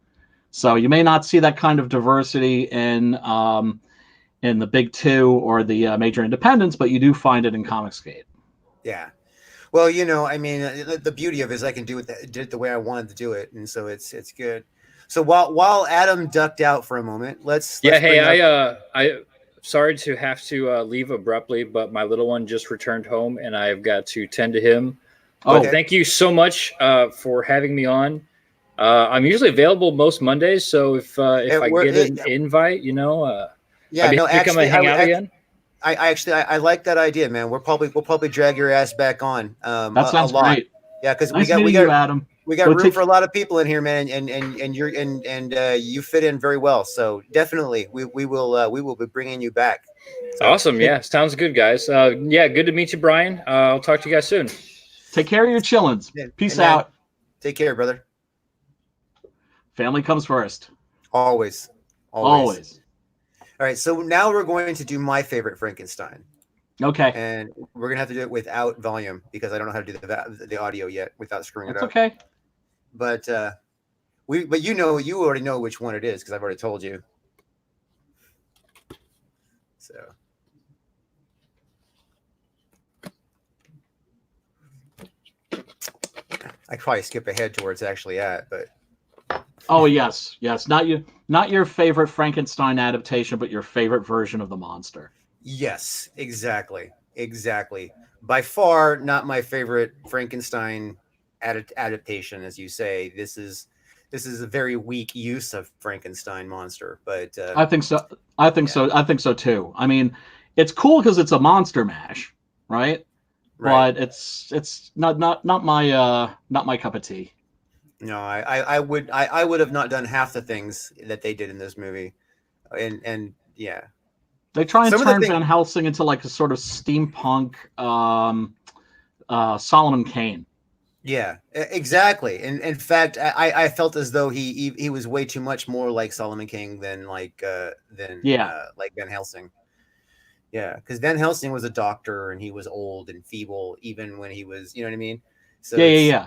So you may not see that kind of diversity in the big two or the major independents, but you do find it in Comicsgate. yeah. Well, I mean, the beauty of it is I can do it did it the way I wanted to do it, and so it's good. So while Adam ducked out for a moment, let's Yeah, hey, bring up. I sorry to have to leave abruptly, but my little one just returned home, and I've got to tend to him. But Oh, thank you so much for having me on. I'm usually available most Mondays, so if I get an invite, Yeah, I'd be no, happy to come and actually, hang out again. I like that idea, man. We'll probably drag your ass back on that a sounds lot. great. Yeah, because Nice meeting you, Adam. we got Go room take for a lot of people in here, man, and you're and you fit in very well. So definitely, we will be bringing you back. So Awesome, yeah, sounds good, guys. Yeah, good to meet you, Brian. I'll talk to you guys soon. take care of your chillins. yeah, Peace hey, man, out. take care, brother. Family comes first. Always. Always. All right, so now we're going to do my favorite Frankenstein, Okay. and we're gonna have to do it without volume because I don't know how to do the audio yet without screwing That's it up. okay. But you already know which one it is because I've already told you. So I probably skip ahead to where it's actually at, but Oh yes. Not your favorite Frankenstein adaptation, but your favorite version of the monster. yes, exactly. By far, not my favorite Frankenstein adaptation, as you say. This is a very weak use of Frankenstein monster, but I think so. I think so too. I mean, it's cool because it's a monster mash, right? right. But it's not my cup of tea. No, I would have not done half the things that they did in this movie, and yeah, They try and some of the turn things. Van Helsing into like a sort of steampunk Solomon Kane. Yeah, exactly. And in fact, I felt as though he was way too much more like Solomon King than Yeah. like Van Helsing. Yeah, because Van Helsing was a doctor and he was old and feeble even when he was, you know what I mean. So Yeah, yeah, it's yeah.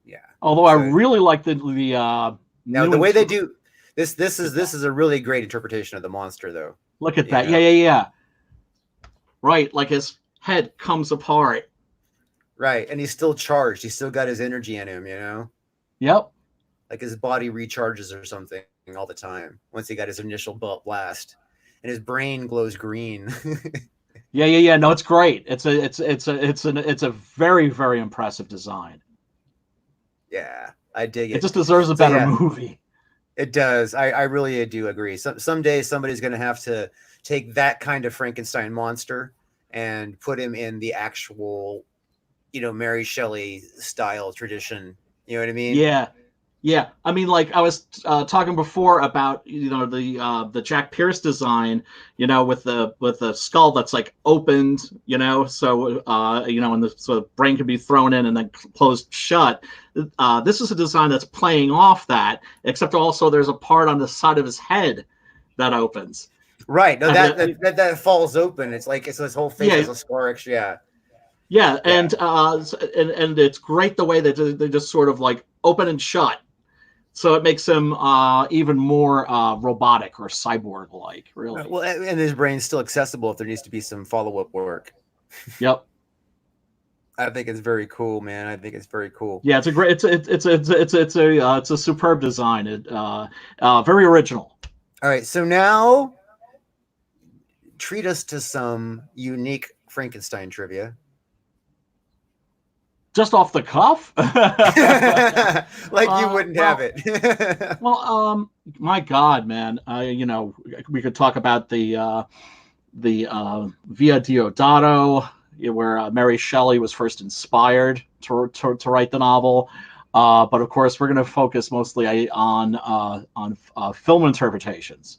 yeah. Although I So really like the now new the way they do this is a really great interpretation of the monster, though. Look at You that. know? Yeah. Right, like his head comes apart. Right, and he's still charged. He's still got his energy in him. Yep. Like his body recharges or something all the time once he got his initial blast, and his brain glows green. Yeah. No, it's great. It's a very, very impressive design. Yeah, I dig It it. just deserves a So better yeah, movie. it does. I really do agree. Someday somebody's going to have to take that kind of Frankenstein monster and put him in the actual, Mary Shelley style tradition. You know what I mean? Yeah. I mean, like I was talking before about the Jack Pierce design, with the skull that's like opened, so and the brain can be thrown in and then closed shut. This is a design that's playing off that, except also there's a part on the side of his head that opens. Right. No, And that falls open. It's like it's his whole face yeah, has a scar. Actually, yeah. yeah, Yeah. and it's great the way that they just sort of like open and shut. So it makes him even more robotic or cyborg like, really. Well, and his brain's still accessible if there needs to be some follow up work. Yep. I think it's very cool, man. I think it's very cool. Yeah, it's a great, it's a superb design. Very original. All right, so now treat us to some unique Frankenstein trivia. Just off the cuff, Like you wouldn't have it. Well, my God, man, we could talk about the Via Diodato, where Mary Shelley was first inspired to write the novel. But of course, we're going to focus mostly on film interpretations.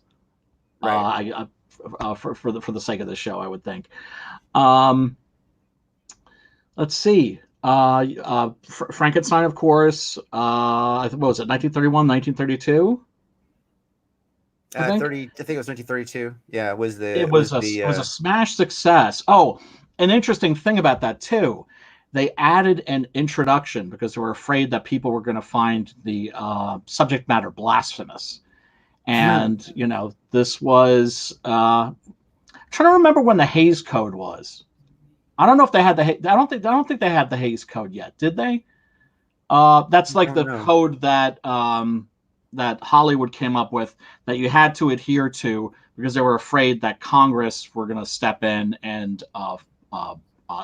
Right. For the sake of the show, I would think. Let's see. Frankenstein, of course. What was it? 1931, 1932. I think. 30. I think it was 1932. Yeah, It was a smash success. Oh, an interesting thing about that too, they added an introduction because they were afraid that people were going to find the subject matter blasphemous, and this was. I'm trying to remember when the Hays Code was. I don't know if they had the. I don't think they had the Hays Code yet. Did they? That's like the code that that Hollywood came up with that you had to adhere to because they were afraid that Congress were going to step in and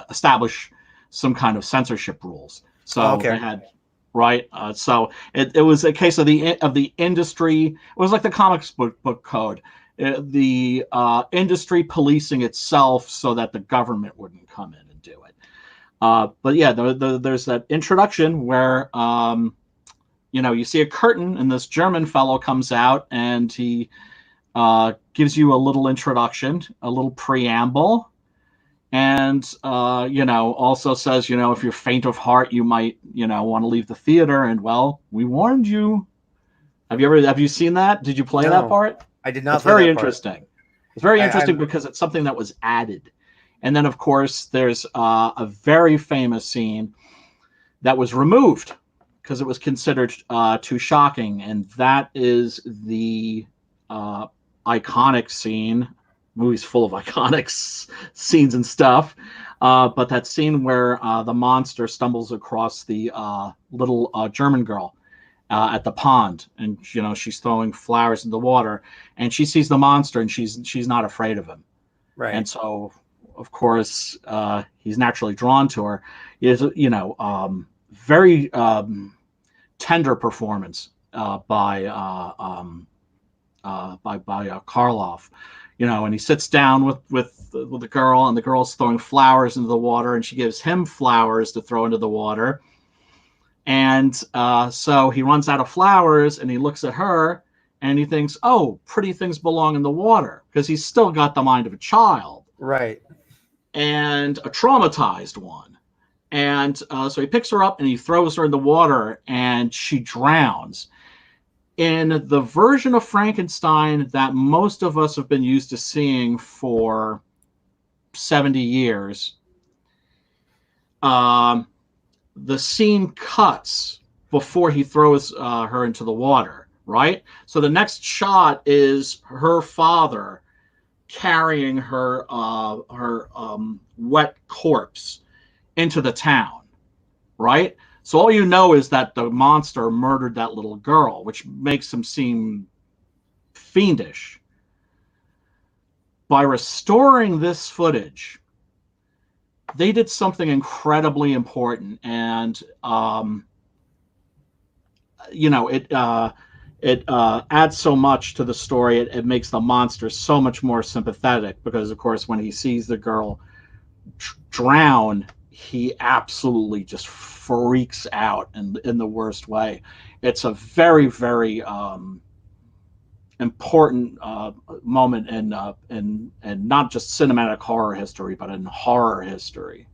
establish some kind of censorship rules. So they had right. So it was a case of the industry. It was like the comics book code. The industry policing itself so that the government wouldn't come in and do it. But yeah, there's that introduction where you see a curtain and this German fellow comes out and he gives you a little introduction, a little preamble, and also says, if you're faint of heart, you might want to leave the theater. And well, we warned you. Have you seen that? Did you play that part? I did not. It's very interesting. It's very interesting because it's something that was added. And then, of course, there's a very famous scene that was removed because it was considered too shocking. And that is the iconic scene. Movie's full of iconic scenes and stuff. But that scene where the monster stumbles across the little German girl at the pond, and she's throwing flowers in the water, and she sees the monster, and she's not afraid of him, right? And so, of course, he's naturally drawn to her. Is very tender performance by Karloff, and he sits down with the girl, and the girl's throwing flowers into the water, and she gives him flowers to throw into the water. And so he runs out of flowers and he looks at her and he thinks, oh, pretty things belong in the water, because he's still got the mind of a child. Right. And a traumatized one. And so he picks her up and he throws her in the water and she drowns. In the version of Frankenstein that most of us have been used to seeing for 70 years, the scene cuts before he throws her into the water, right? So the next shot is her father carrying her wet corpse into the town, right? So all you know is that the monster murdered that little girl, which makes him seem fiendish. By restoring this footage, they did something incredibly important, and it adds so much to the story. It makes the monster so much more sympathetic because, of course, when he sees the girl drown, he absolutely just freaks out in the worst way. It's a very, very important moment in not just cinematic horror history, but in horror history.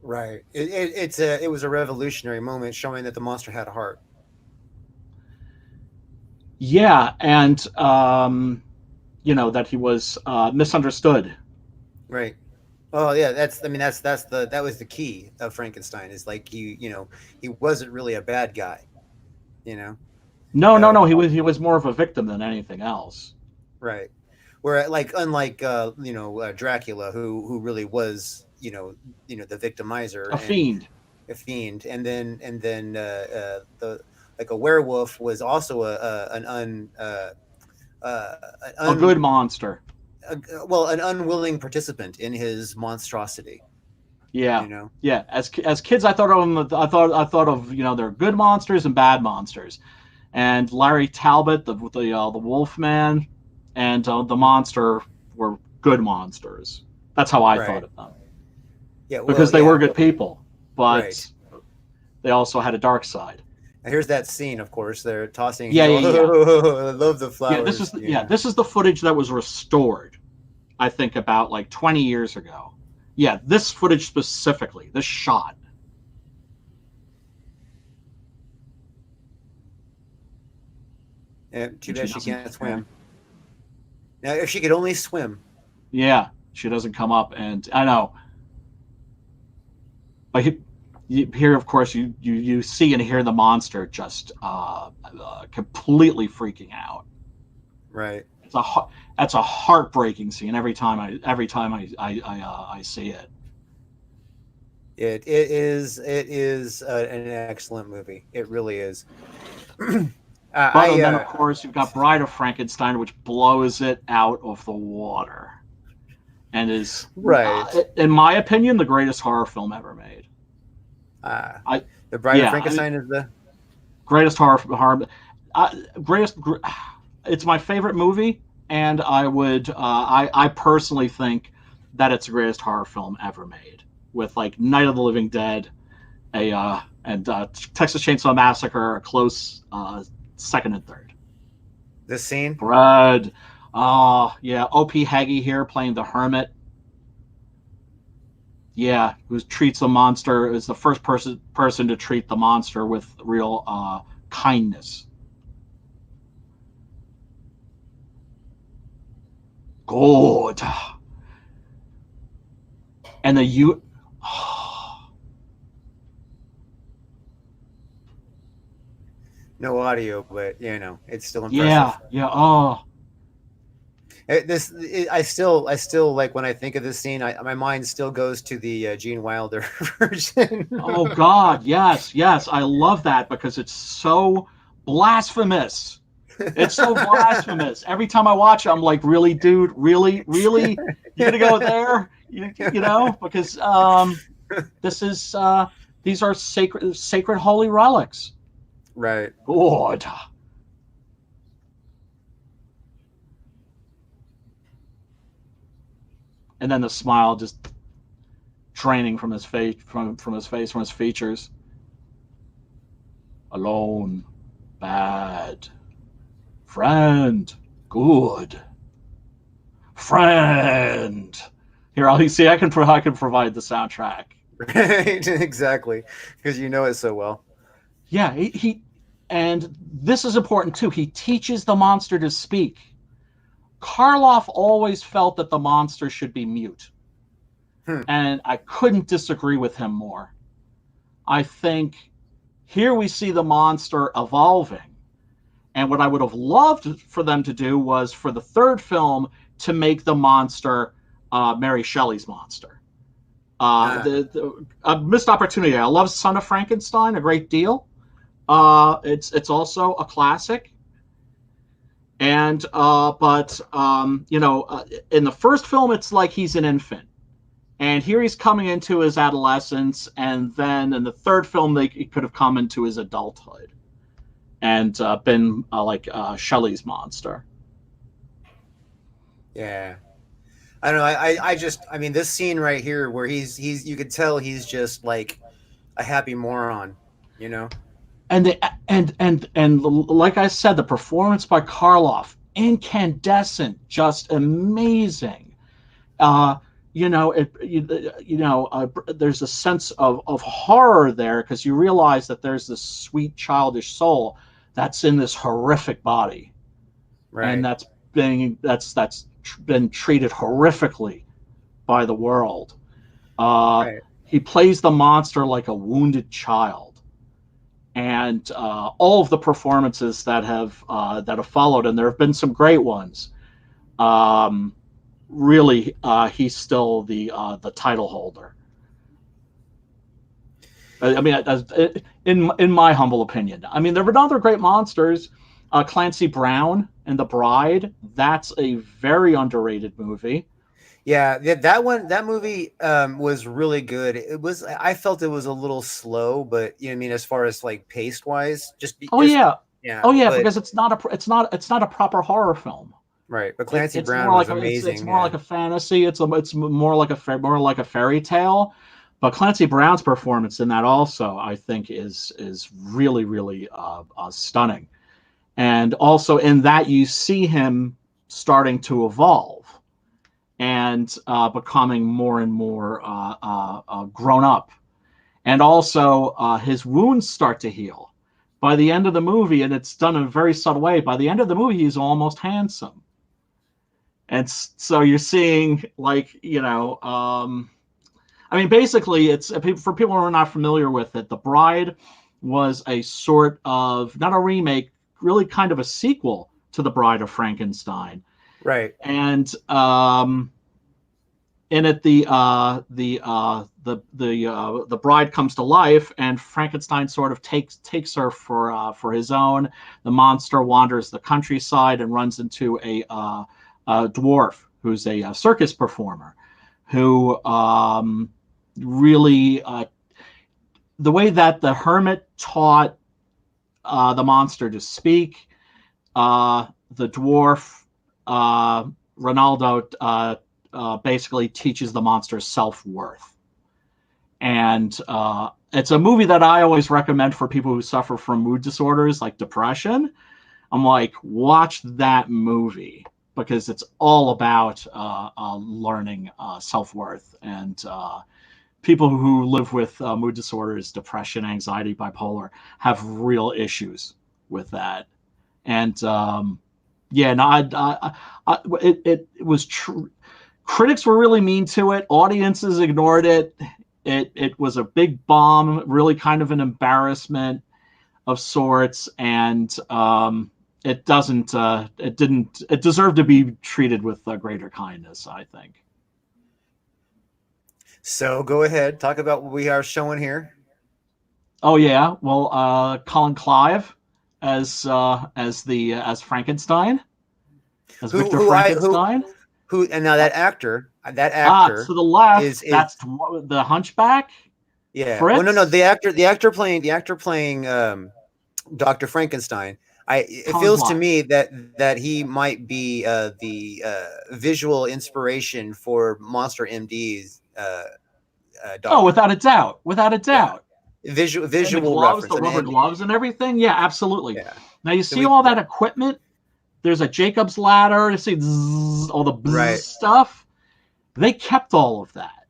Right. It was a revolutionary moment showing that the monster had a heart. Yeah, and that he was misunderstood. Right. Oh yeah, that was the key of Frankenstein, is like he wasn't really a bad guy, you know. No, no, Uh, no. He was more of a victim than anything else. right. Where like unlike Dracula, who really was the victimizer A and fiend, a fiend, the like a werewolf was also an a good monster. an unwilling participant in his monstrosity. Yeah, You know. yeah. As kids, I thought of them. I thought of they're good monsters and bad monsters. And Larry Talbot, the Wolf Man, and the Mhm. monster were good monsters. That's how I thought Right. of them Yeah. Well. because they Yeah. were good people, Right. but they also had a dark side. And here's that scene, of course. They're tossing. Yeah, He's all, yeah, yeah. oh, I love the Yeah, flowers. this is the footage that was restored. I think about like 20 years ago. Yeah, this footage specifically, this shot. Yeah, too And she bad she doesn't can't come. swim. Now, if she could only swim. Yeah, she doesn't come up, and I know. But here, of course, you see and hear the monster just completely freaking out. Right. That's a heartbreaking scene every time I see it. It is an excellent movie. It really is. But and I then of course you've got Bride of Frankenstein, which blows it out of the water, and is, Right. in my opinion, the greatest horror film ever made. I The Bride of Yeah, I mean, Frankenstein is the greatest horror greatest. It's my favorite movie, and I personally think that it's the greatest horror film ever made, with like Night of the Living Dead, and Texas Chainsaw Massacre, a close second and third. the scene. Brad, yeah, O.P. Haggy here playing the hermit. Yeah, who treats the monster, is the first person to treat the monster with real kindness. Good. And the you. No audio, but it's still impressive. Yeah, yeah. Oh, I still like when I think of this scene. My mind still goes to the Gene Wilder version. oh God, yes, yes. I love that because it's so blasphemous. It's so blasphemous. Every time I watch it, I'm like, really, dude, really, really, you gonna go there? Because this is these are sacred holy relics. Right. Good. And then the smile just draining from his face, from his features. Alone, bad. Friend, good. Friend. Here, I'll see. I can provide the soundtrack. Right. Exactly. Because you know it so well. Yeah, and this is important too. He teaches the monster to speak. Karloff always felt that the monster should be mute, Hmm. and I couldn't disagree with him more. I think here we see the monster evolving, and what I would have loved for them to do was for the third film to make the monster Mary Shelley's monster. Ah, A missed opportunity. I love Son of Frankenstein a great deal. It's also a classic, and but in the first film, it's like he's an infant, and here he's coming into his adolescence, and then in the third film, he could have come into his adulthood and been like Shelley's monster. yeah. I don't know. I mean, this scene right here where you could tell he's just like a happy moron, you know? And like I said, the performance by Karloff, incandescent, just amazing. Uh, there's a sense of horror there because you realize that there's this sweet childish soul, that's in this horrific body, and Right. that's been treated horrifically by the world. Uh, Right. he plays the monster like a wounded child, and all of the performances that have followed, and there have been some great ones. Um, Really, he's still the title holder. I mean, in my humble opinion. I mean, there have been other great monsters. Clancy Brown and the Bride. That's a very underrated movie. Yeah, that movie was really good. I felt it was a little slow, but you know what I mean, as far as like pace wise, Oh just yeah, yeah, oh yeah, but because it's not a proper horror film. right. But Clancy It's Brown more was like it's amazing. more Yeah. like a fantasy. It's more like a fairy tale. But Clancy Brown's performance in that also, I think, is really really stunning. And also in that you see him starting to evolve and becoming more and more grown up, and also his wounds start to heal by the end of the movie, and it's done in a very subtle way. By the end of the movie, he's almost handsome, and so you're seeing like I mean, basically, it's for people who are not familiar with it. The Bride was a sort of not a remake, really kind of a sequel to The Bride of Frankenstein, Right. and in it the bride comes to life, and Frankenstein sort of takes her for his own. The monster wanders the countryside and runs into a dwarf who's a circus performer, who really the way that the hermit taught the monster to speak, the dwarf Ronaldo basically teaches the monster self-worth. And it's a movie that I always recommend for people who suffer from mood disorders like depression. I'm like, watch that movie because it's all about learning self-worth. And people who live with mood disorders, depression, anxiety, bipolar, have real issues with that. And yeah, no, it was true. Critics were really mean to it. Audiences ignored it. It was a big bomb, really kind of an embarrassment of sorts, and it doesn't. It didn't. It deserved to be treated with greater kindness, I think. So go ahead, talk about what we are showing here. Oh yeah, well, Colin Clive as Frankenstein, as Who Victor who I Frankenstein. who and now Uh, that to actor the left, is that's the Hunchback, yeah. Well, no, Fritz, the actor playing Dr. Frankenstein. It Colin feels to Clive. me that he might be the visual inspiration for Monster MD's Oh, doctor. without a Yeah, doubt. And the visual gloves, reference. the I rubber mean, gloves, and everything. Yeah, absolutely. yeah. Now you So see all yeah, that equipment. There's a Jacob's ladder. You see all the right. stuff. They kept all of that,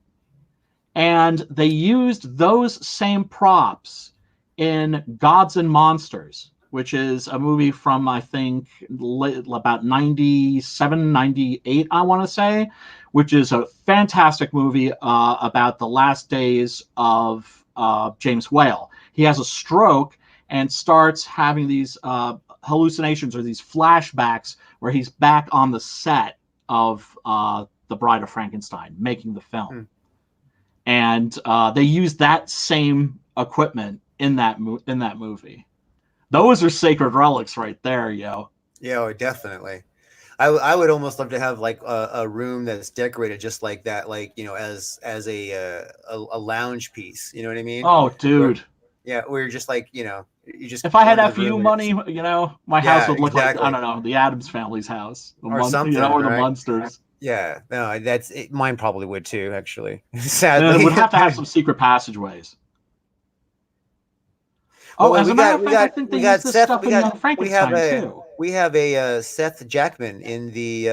and they used those same props in Gods and Monsters, which is a movie from I think about 97, 98, I want to say, which is a fantastic movie about the last days of James Whale. He has a stroke and starts having these hallucinations or these flashbacks where he's back on the set of The Bride of Frankenstein making the film, Hmm. and they used that same equipment in that movie. Those are sacred relics right there, yo. Yeah, oh, definitely. I would almost love to have like a room that's decorated just like that, like you know, as a lounge piece. You know what I mean? Oh, Where, dude. yeah, where you're just like you know, you just If I go had into the room FU and money, it's my house yeah, would look like I exactly, don't know the Adams family's house, or something, or the right? Munsters. Yeah, no, that's it, mine probably would too, actually. And it Sadly, would have to have some secret passageways. well, Oh, as a matter of fact, I think they we used got this Seth, stuff in Frankenstein too. we have a Seth Jackman in the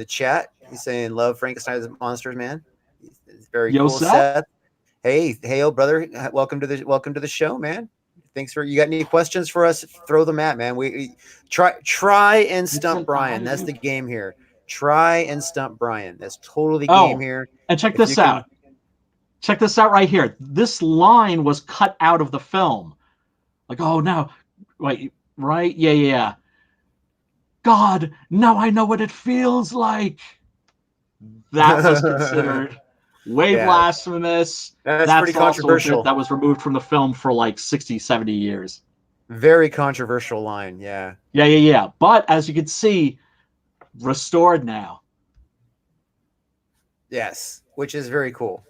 chat. He's saying love Frankenstein's monsters, man. It's very Yo, cool, Seth. Seth. Hey, old brother, welcome to the show, man. Thanks for you. Got any questions for us? Throw them at man. We try and stump Brian. That's the game here. Try and stump Brian. That's totally the game here. And check this out. Check this out right here. This line was cut out of the film. Like, oh no, wait, right? Yeah. God, now I know what it feels like. That was considered way blasphemous. That's pretty controversial. That was removed from the film for like 60, 70 years. Very controversial line, yeah. Yeah. But as you can see, restored now. Yes, which is very cool.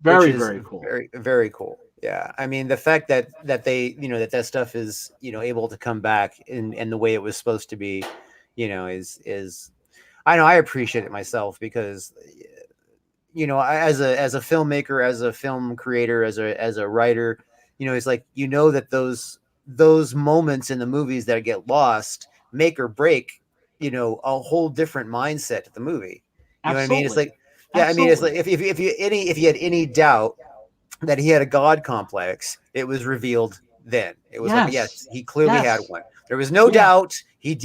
Very cool. Very, very cool. Yeah, I mean the fact that they that stuff is able to come back in the way it was supposed to be, is I know I appreciate it myself because as a filmmaker, as a film creator, as a writer, it's like that those moments in the movies that get lost make or break a whole different mindset to the movie. You know what I mean? It's like I mean it's like if you had any doubt that he had a God complex, it was revealed then. It was like, yes, he clearly had one. There was no doubt. He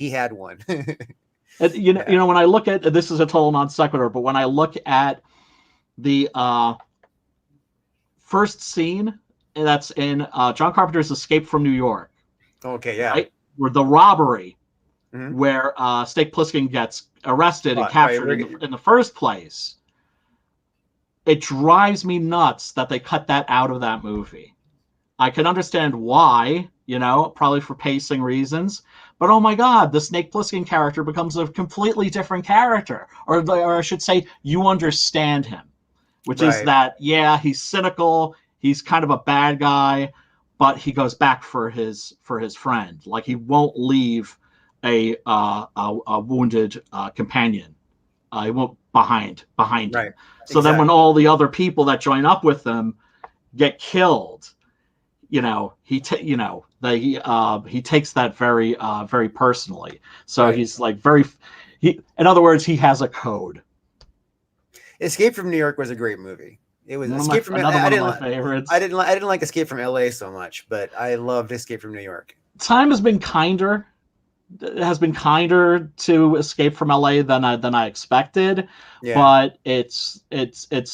had one. When I look at this is a total non sequitur, but when I look at the first scene that's in John Carpenter's Escape from New York. Okay, yeah. Right? Where the robbery, where Snake Plissken gets arrested and captured in the first place. It drives me nuts that they cut that out of that movie. I can understand why, probably for pacing reasons. But oh my God, the Snake Plissken character becomes a completely different character. Or I should say, you understand him. Which is that, he's cynical, he's kind of a bad guy, but he goes back for his friend. Like he won't leave a wounded companion. He won't behind him. So then when all the other people that join up with them get killed, he takes that very very personally. So he's like in other words, he has a code. Escape from New York was a great movie. It was Escape from LA. One of my favorites. I didn't like Escape from LA so much, but I loved Escape from New York. Time has been kinder to Escape from LA than I expected. Yeah. But it's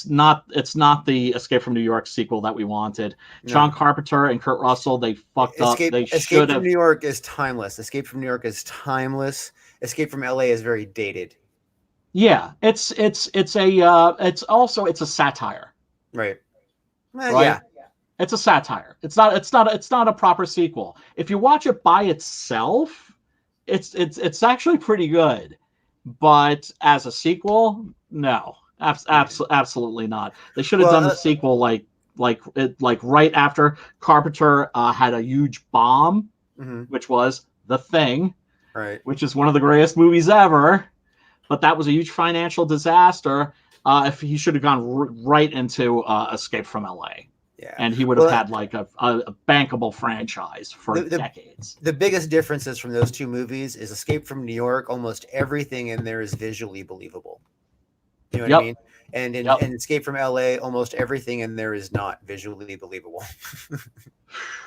not the Escape from New York sequel that we wanted. No. John Carpenter and Kurt Russell, they fucked up. Escape from New York is timeless. Escape from New York is timeless. Escape from LA is very dated. Yeah, it's a satire. Right. Yeah. It's a satire. It's not a proper sequel. If you watch it by itself, it's actually pretty good, but as a sequel, no, absolutely not. They should have done the sequel like right after Carpenter had a huge bomb, which was The Thing, right? Which is one of the greatest movies ever, but that was a huge financial disaster. If he should have gone right into Escape from LA. Yeah. And he would have had like a bankable franchise for decades. The biggest differences from those two movies is Escape from New York. Almost everything in there is visually believable. You know what I mean? And in Escape from LA, almost everything in there is not visually believable.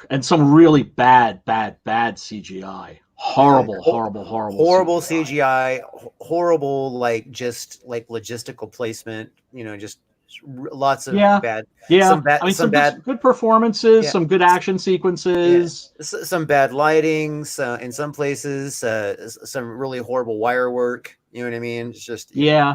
And some really bad CGI. Horrible CGI. Horrible, just logistical placement. Just lots of bad. Yeah, some good performances, some good action sequences, some bad lighting, in some places, some really horrible wire work. You know what I mean? It's just it's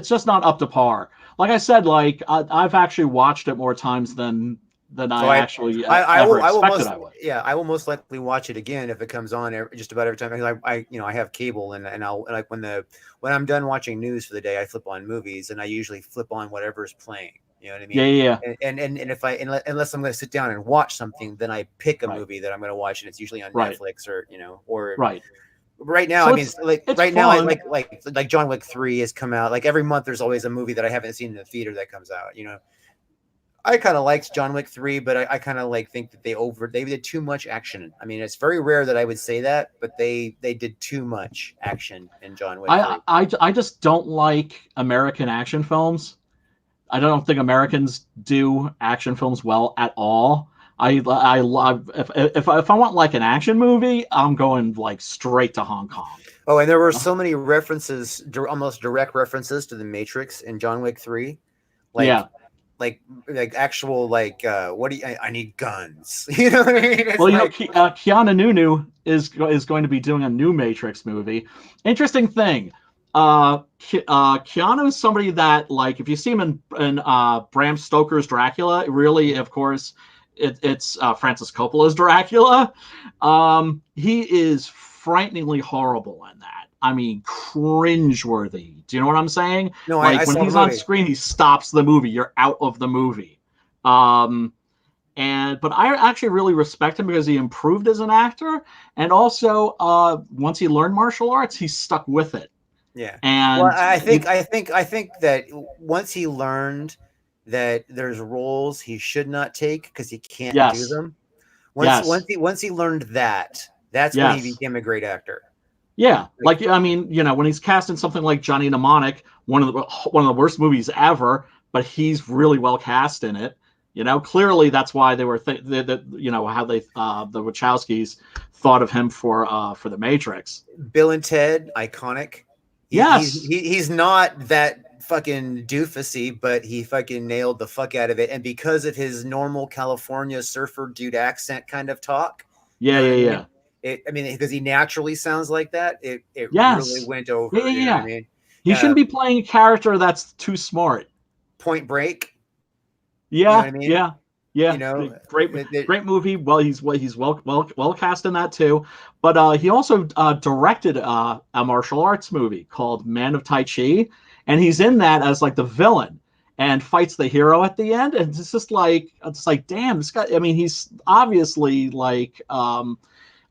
just not up to par. Like I said, I've actually watched it more times than I actually ever expected I would. Yeah, I will most likely watch it again if it comes on just about every time. Because I have cable and I'll when I'm done watching news for the day, I flip on movies and I usually flip on whatever's playing. You know what I mean? Yeah. And if unless I'm going to sit down and watch something, then I pick a movie that I'm going to watch, and it's usually on Netflix or Right now, so like John Wick 3 has come out. Like every month, there's always a movie that I haven't seen in the theater that comes out. I kind of liked John Wick 3, but I kind of think that they did too much action. I mean, it's very rare that I would say that, but they did too much action in John Wick 3. I just don't like American action films. I don't think Americans do action films well at all. I love if I want like an action movie, I'm going like straight to Hong Kong. Oh, and there were so many references, almost direct references to the Matrix in John Wick 3. Like, Yeah. like actual what do you, I need guns. You know what I mean? It's Well, like, Keanu Nunu is going to be doing a new Matrix movie. Interesting thing. Keanu is somebody that, like, if you see him in Bram Stoker's Dracula, really, of course, it's Francis Coppola's Dracula. He is frighteningly horrible in that. I mean, cringeworthy. Do you know what I'm saying? no, I Like, when saw he's the on movie. screen, he stops the movie. You're out of the movie. But I actually really respect him because he improved as an actor, and also once he learned martial arts, he stuck with it. Yeah. Well, And I think that once he learned that there's roles he should not take because he can't do yes, them. yes, Once he learned that, that's when he yes, became a great actor. yeah. Like, Like, I mean, when he's cast in something like Johnny Mnemonic, one of the worst movies ever, but he's really well cast in it. Clearly that's why they were how they the Wachowskis thought of him for the Matrix. Bill and Ted, iconic. Yes, He's not that fucking doofusy, but he fucking nailed the fuck out of it. And because of his normal California surfer dude accent kind of talk, you yeah, know what yeah, I yeah. mean? I mean, because he naturally sounds like that, it really Yes, went yeah, over. yeah, You know what I yeah. mean? He shouldn't be playing a character that's too smart. Point Break. You know what Yeah, I mean? yeah, You yeah. know, Great movie. Well, he's well cast in that too. But he also directed a martial arts movie called Man of Tai Chi, and he's in that as like the villain and fights the hero at the end. And it's like damn, this guy. I mean, he's obviously like uh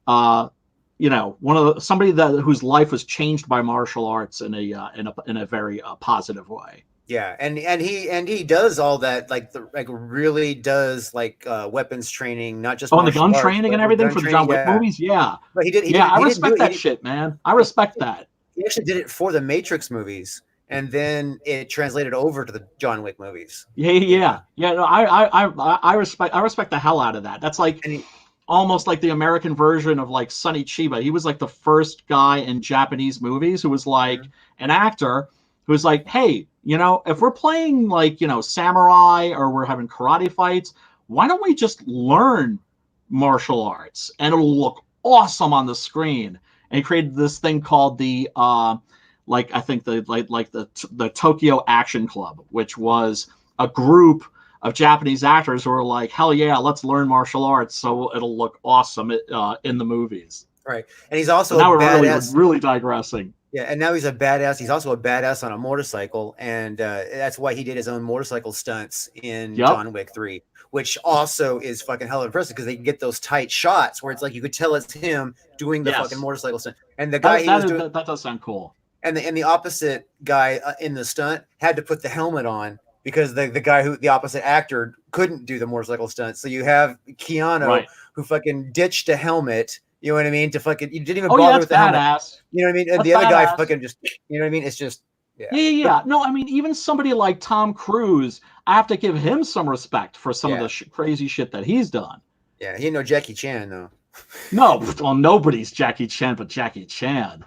one of somebody that whose life was changed by martial arts in a very positive way. yeah, and he does all that, like really does weapons training, not just Oh, and the martial gun arts, training but and the everything gun for the training. John Wick Yeah, movies. Yeah, but yeah, I he didn't do respect it. that shit, man. I He, respect that. he actually did it for the Matrix movies, and then it translated over to the John Wick movies. Yeah, You know, yeah, yeah. No, I respect the hell out of that. That's like and he, almost like the American version of like Sonny Chiba. He was like the first guy in Japanese movies who was like Mhm. an actor who was like, hey, if we're playing like samurai or we're having karate fights, why don't we just learn martial arts and it'll look awesome on the screen? And he created this thing called the like I think the Tokyo Action Club, which was a group of Japanese actors who were like, hell yeah, let's learn martial arts so it'll look awesome in the movies. right, and he's But also a now we're badass. really digressing. Yeah, and now he's a badass. He's also a badass on a motorcycle, and that's why he did his own motorcycle stunts in Yep. John Wick 3, which also is fucking hella impressive because they can get those tight shots where it's like you could tell it's him doing the fucking Yes. motorcycle stunt. And the guy he was doing, That does sound cool. and the opposite guy in the stunt had to put the helmet on because the guy the opposite actor couldn't do the motorcycle stunt. So you have Keanu Right. who fucking ditched a helmet. You know what I mean? You didn't even Oh yeah, bother that's with the helmet. badass. You know what I mean? And That's the other guy badass. fucking just, you know what I mean? It's just, yeah. Yeah, yeah, yeah. No, I mean, even somebody like Tom Cruise, I have to give him some respect for some of the crazy shit that he's done. Yeah, he ain't no Jackie Chan though. No, well, nobody's Jackie Chan but Jackie Chan.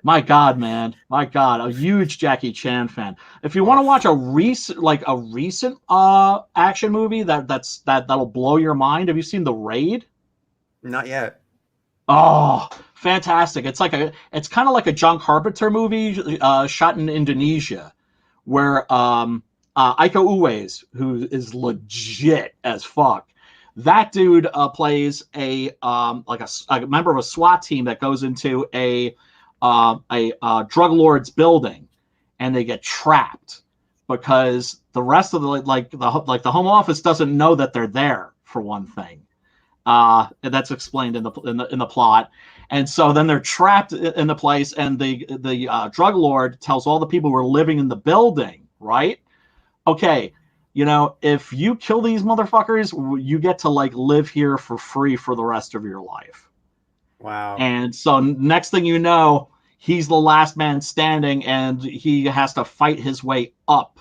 My God, man. My God, a huge Jackie Chan fan. If you want to watch a recent action movie that'll blow your mind, have you seen The Raid? Not yet. Oh, fantastic. It's kind of like a John Carpenter movie shot in Indonesia where Iko Uwais, who is legit as fuck, that dude plays a member of a SWAT team that goes into a drug lord's building, and they get trapped because the rest of the home office doesn't know that they're there, for one thing. And that's explained in the plot. And so then they're trapped in the place, and the drug lord tells all the people who are living in the building, right? Okay, if you kill these motherfuckers, you get to live here for free for the rest of your life. Wow. And so next thing you know, he's the last man standing, and he has to fight his way up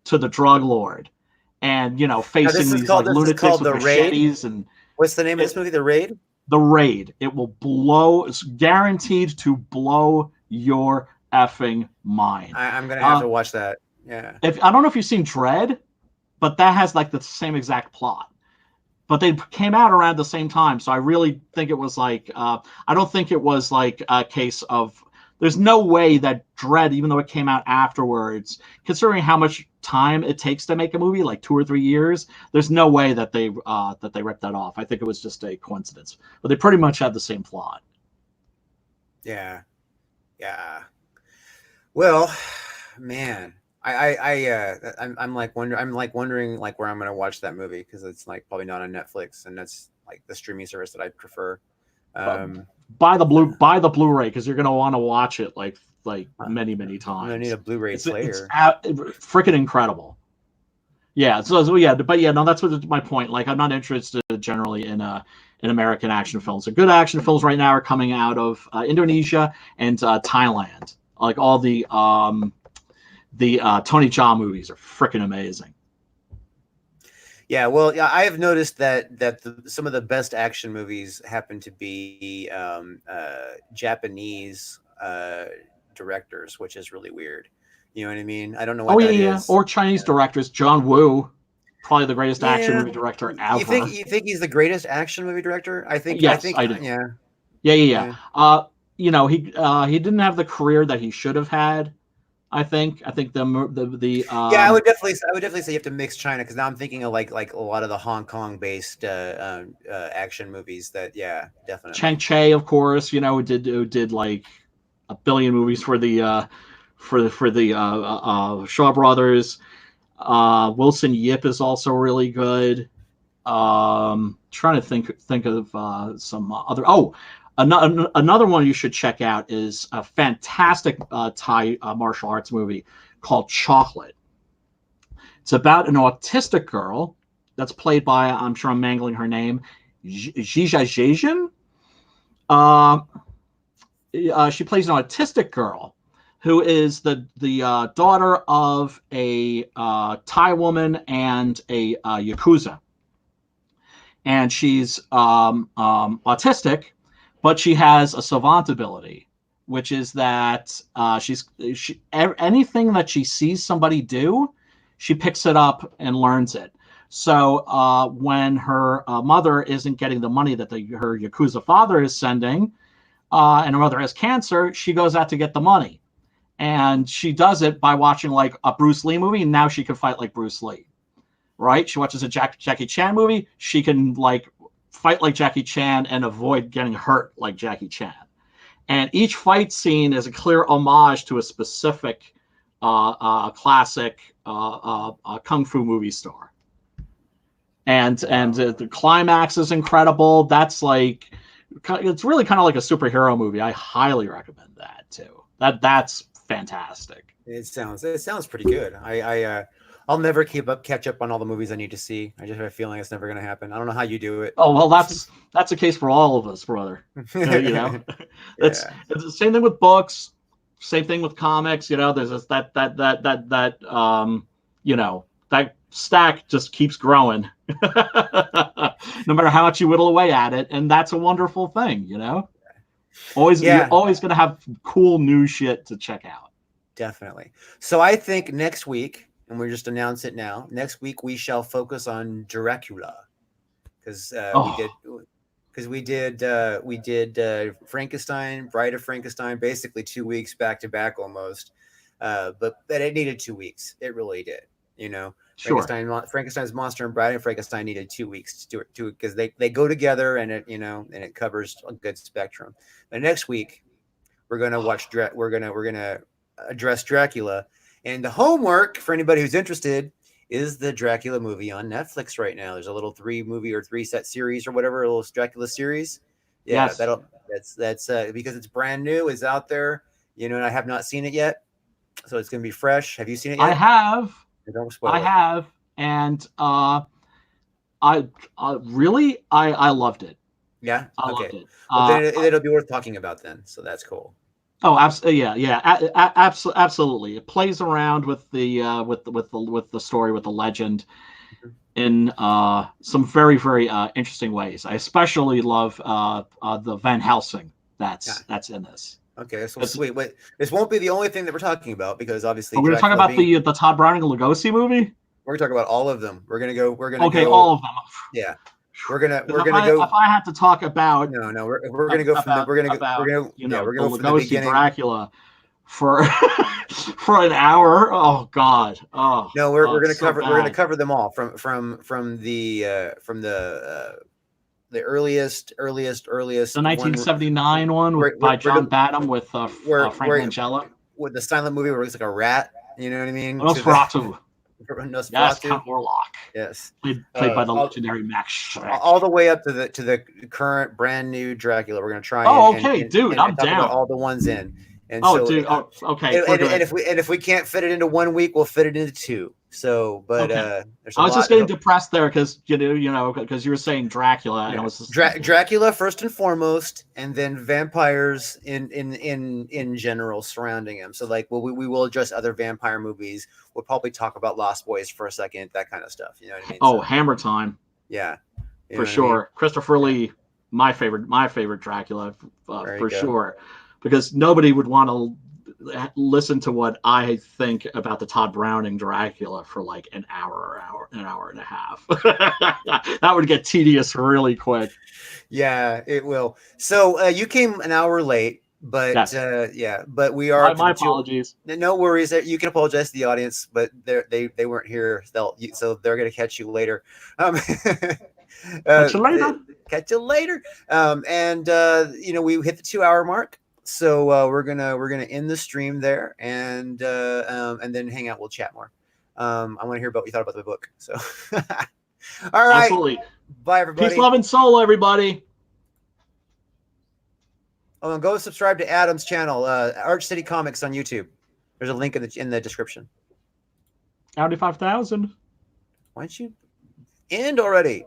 to the drug lord, and facing these like lunatics with The Raid. machetes. And what's the name of this movie? The Raid. The Raid. It will blow. It's guaranteed to blow your effing mind. I'm gonna have to watch that. Yeah. If I don't know if you've seen Dread, but that has like the same exact plot. But they came out around the same time, so I really think it was like I don't think it was like a case of. There's no way that Dread, even though it came out afterwards, considering how much time it takes to make a movie, like 2 or 3 years, there's no way that they ripped that off. I think it was just a coincidence, but they pretty much had the same plot. Yeah. Well, man, I'm like wondering like where I'm gonna watch that movie, because it's like probably not on Netflix, and that's like the streaming service that I prefer. Buy the Blu-ray, because you're gonna want to watch it like many times. I'm gonna need a Blu-ray player. It's freaking incredible. Yeah. So yeah, but yeah, no, that's what my point. Like, I'm not interested generally in American action films. The good action films right now are coming out of Indonesia and Thailand. Like all the Tony Jaa movies are freaking amazing. Yeah, well, yeah, I have noticed that some of the best action movies happen to be Japanese directors, which is really weird. You know what I mean? I don't know what that is. Or Chinese directors. John Woo, probably the greatest action movie director ever. You think he's the greatest action movie director? I think. Yes, I do. Yeah. He didn't have the career that he should have had. I think the I would definitely say you have to mix China, because now I'm thinking of like a lot of the Hong Kong based action movies that definitely. Chang Che, of course, who did like a billion movies for the Shaw Brothers. Wilson Yip is also really good. Trying to think of some other. Another one you should check out is a fantastic Thai martial arts movie called Chocolate. It's about an autistic girl that's played by, I'm sure I'm mangling her name, Jija Jajan. She plays an autistic girl who is the daughter of a Thai woman and a Yakuza. And she's autistic, but she has a savant ability, which is that anything that she sees somebody do, she picks it up and learns it. So when her mother isn't getting the money that her Yakuza father is sending, and her mother has cancer, she goes out to get the money. And she does it by watching like a Bruce Lee movie, and now she can fight like Bruce Lee. Right? She watches a Jackie Chan movie, she can like fight like Jackie Chan and avoid getting hurt like Jackie Chan. And each fight scene is a clear homage to a specific classic kung fu movie star. And the climax is incredible. That's like, it's really kind of like a superhero movie. I highly recommend that too. That's fantastic. It sounds pretty good. I'll never catch up on all the movies I need to see. I just have a feeling it's never going to happen. I don't know how you do it. Oh, well, that's the case for all of us, brother. It's the same thing with books, same thing with comics. There's this, that stack just keeps growing, no matter how much you whittle away at it, and that's a wonderful thing. You're always going to have cool new shit to check out. Definitely. So I think next week, and we just announce it now, next week we shall focus on Dracula, because we did Frankenstein, Bride of Frankenstein, basically 2 weeks back to back almost, but it needed 2 weeks. It really did. Sure. Frankenstein's Monster and Bride of Frankenstein needed 2 weeks to do it, because they go together, and it covers a good spectrum. But next week we're gonna watch we're gonna address Dracula. And the homework for anybody who's interested is the Dracula movie on Netflix right now. There's a little 3-set series or whatever, a little Dracula series. Yeah, yes. That's because it's brand new, it's out there, and I have not seen it yet, so it's gonna be fresh. Have you seen it yet? I have. Don't spoil it. Have, and I loved it. Yeah. I okay. loved it. Well, then it'll be worth talking about then. So that's cool. Oh, yeah. Absolutely. It plays around with the story, with the legend in some very, very interesting ways. I especially love the Van Helsing Yeah. that's in this. Okay, so sweet. Wait, this won't be the only thing that we're talking about because obviously We're going to talk Dracula about the Todd Browning Lugosi movie. we're gonna talk about all of them. We're gonna go. Okay, all of them. Yeah, we're gonna If I had to talk about No, we're gonna go from the we're gonna the go from the Lugosi beginning. Dracula for for an hour. Oh God. Oh no, we're gonna so cover bad. we're gonna cover them all from the earliest The 1979 one by John Badham with Frank Langella. with the silent movie where it looks like a rat. You know what I mean? Nosferatu. Nosferatu. Yes, Count Orlok. Yes, played by the legendary Max Schreck. All the way up to the current brand new Dracula. We're gonna try. Dude, I'm talk down. about all the ones in. And okay. And if we can't fit it into 1 week, we'll fit it into 2. So, but okay. there's I was just getting depressed there because because you were saying Dracula, and I was just Dracula first and foremost, and then vampires in general surrounding him. So, like, we will address other vampire movies. We'll probably talk about Lost Boys for a second, that kind of stuff. You know what I mean? Oh, Hammer Time. Yeah, for sure. I mean? Christopher Lee, my favorite Dracula, for sure, because nobody would want to listen to what I think about the Todd Browning Dracula for like an hour and a half. That would get tedious really quick. Yeah, it will. So you came an hour late, but yes. but we are. My apologies. No worries. You can apologize to the audience, but they weren't here. So they're going to catch you later. Catch you later. Catch you later. And we hit the 2-hour mark. So we're gonna end the stream there, and then hang out. We'll chat more. I want to hear about what you thought about the book. So, all right, absolutely. Bye, everybody. Peace, love, and soul, everybody. Oh, and go subscribe to Adam's channel, ArchCityComics on YouTube. There's a link in the description. Audi 5000. Why don't you end already?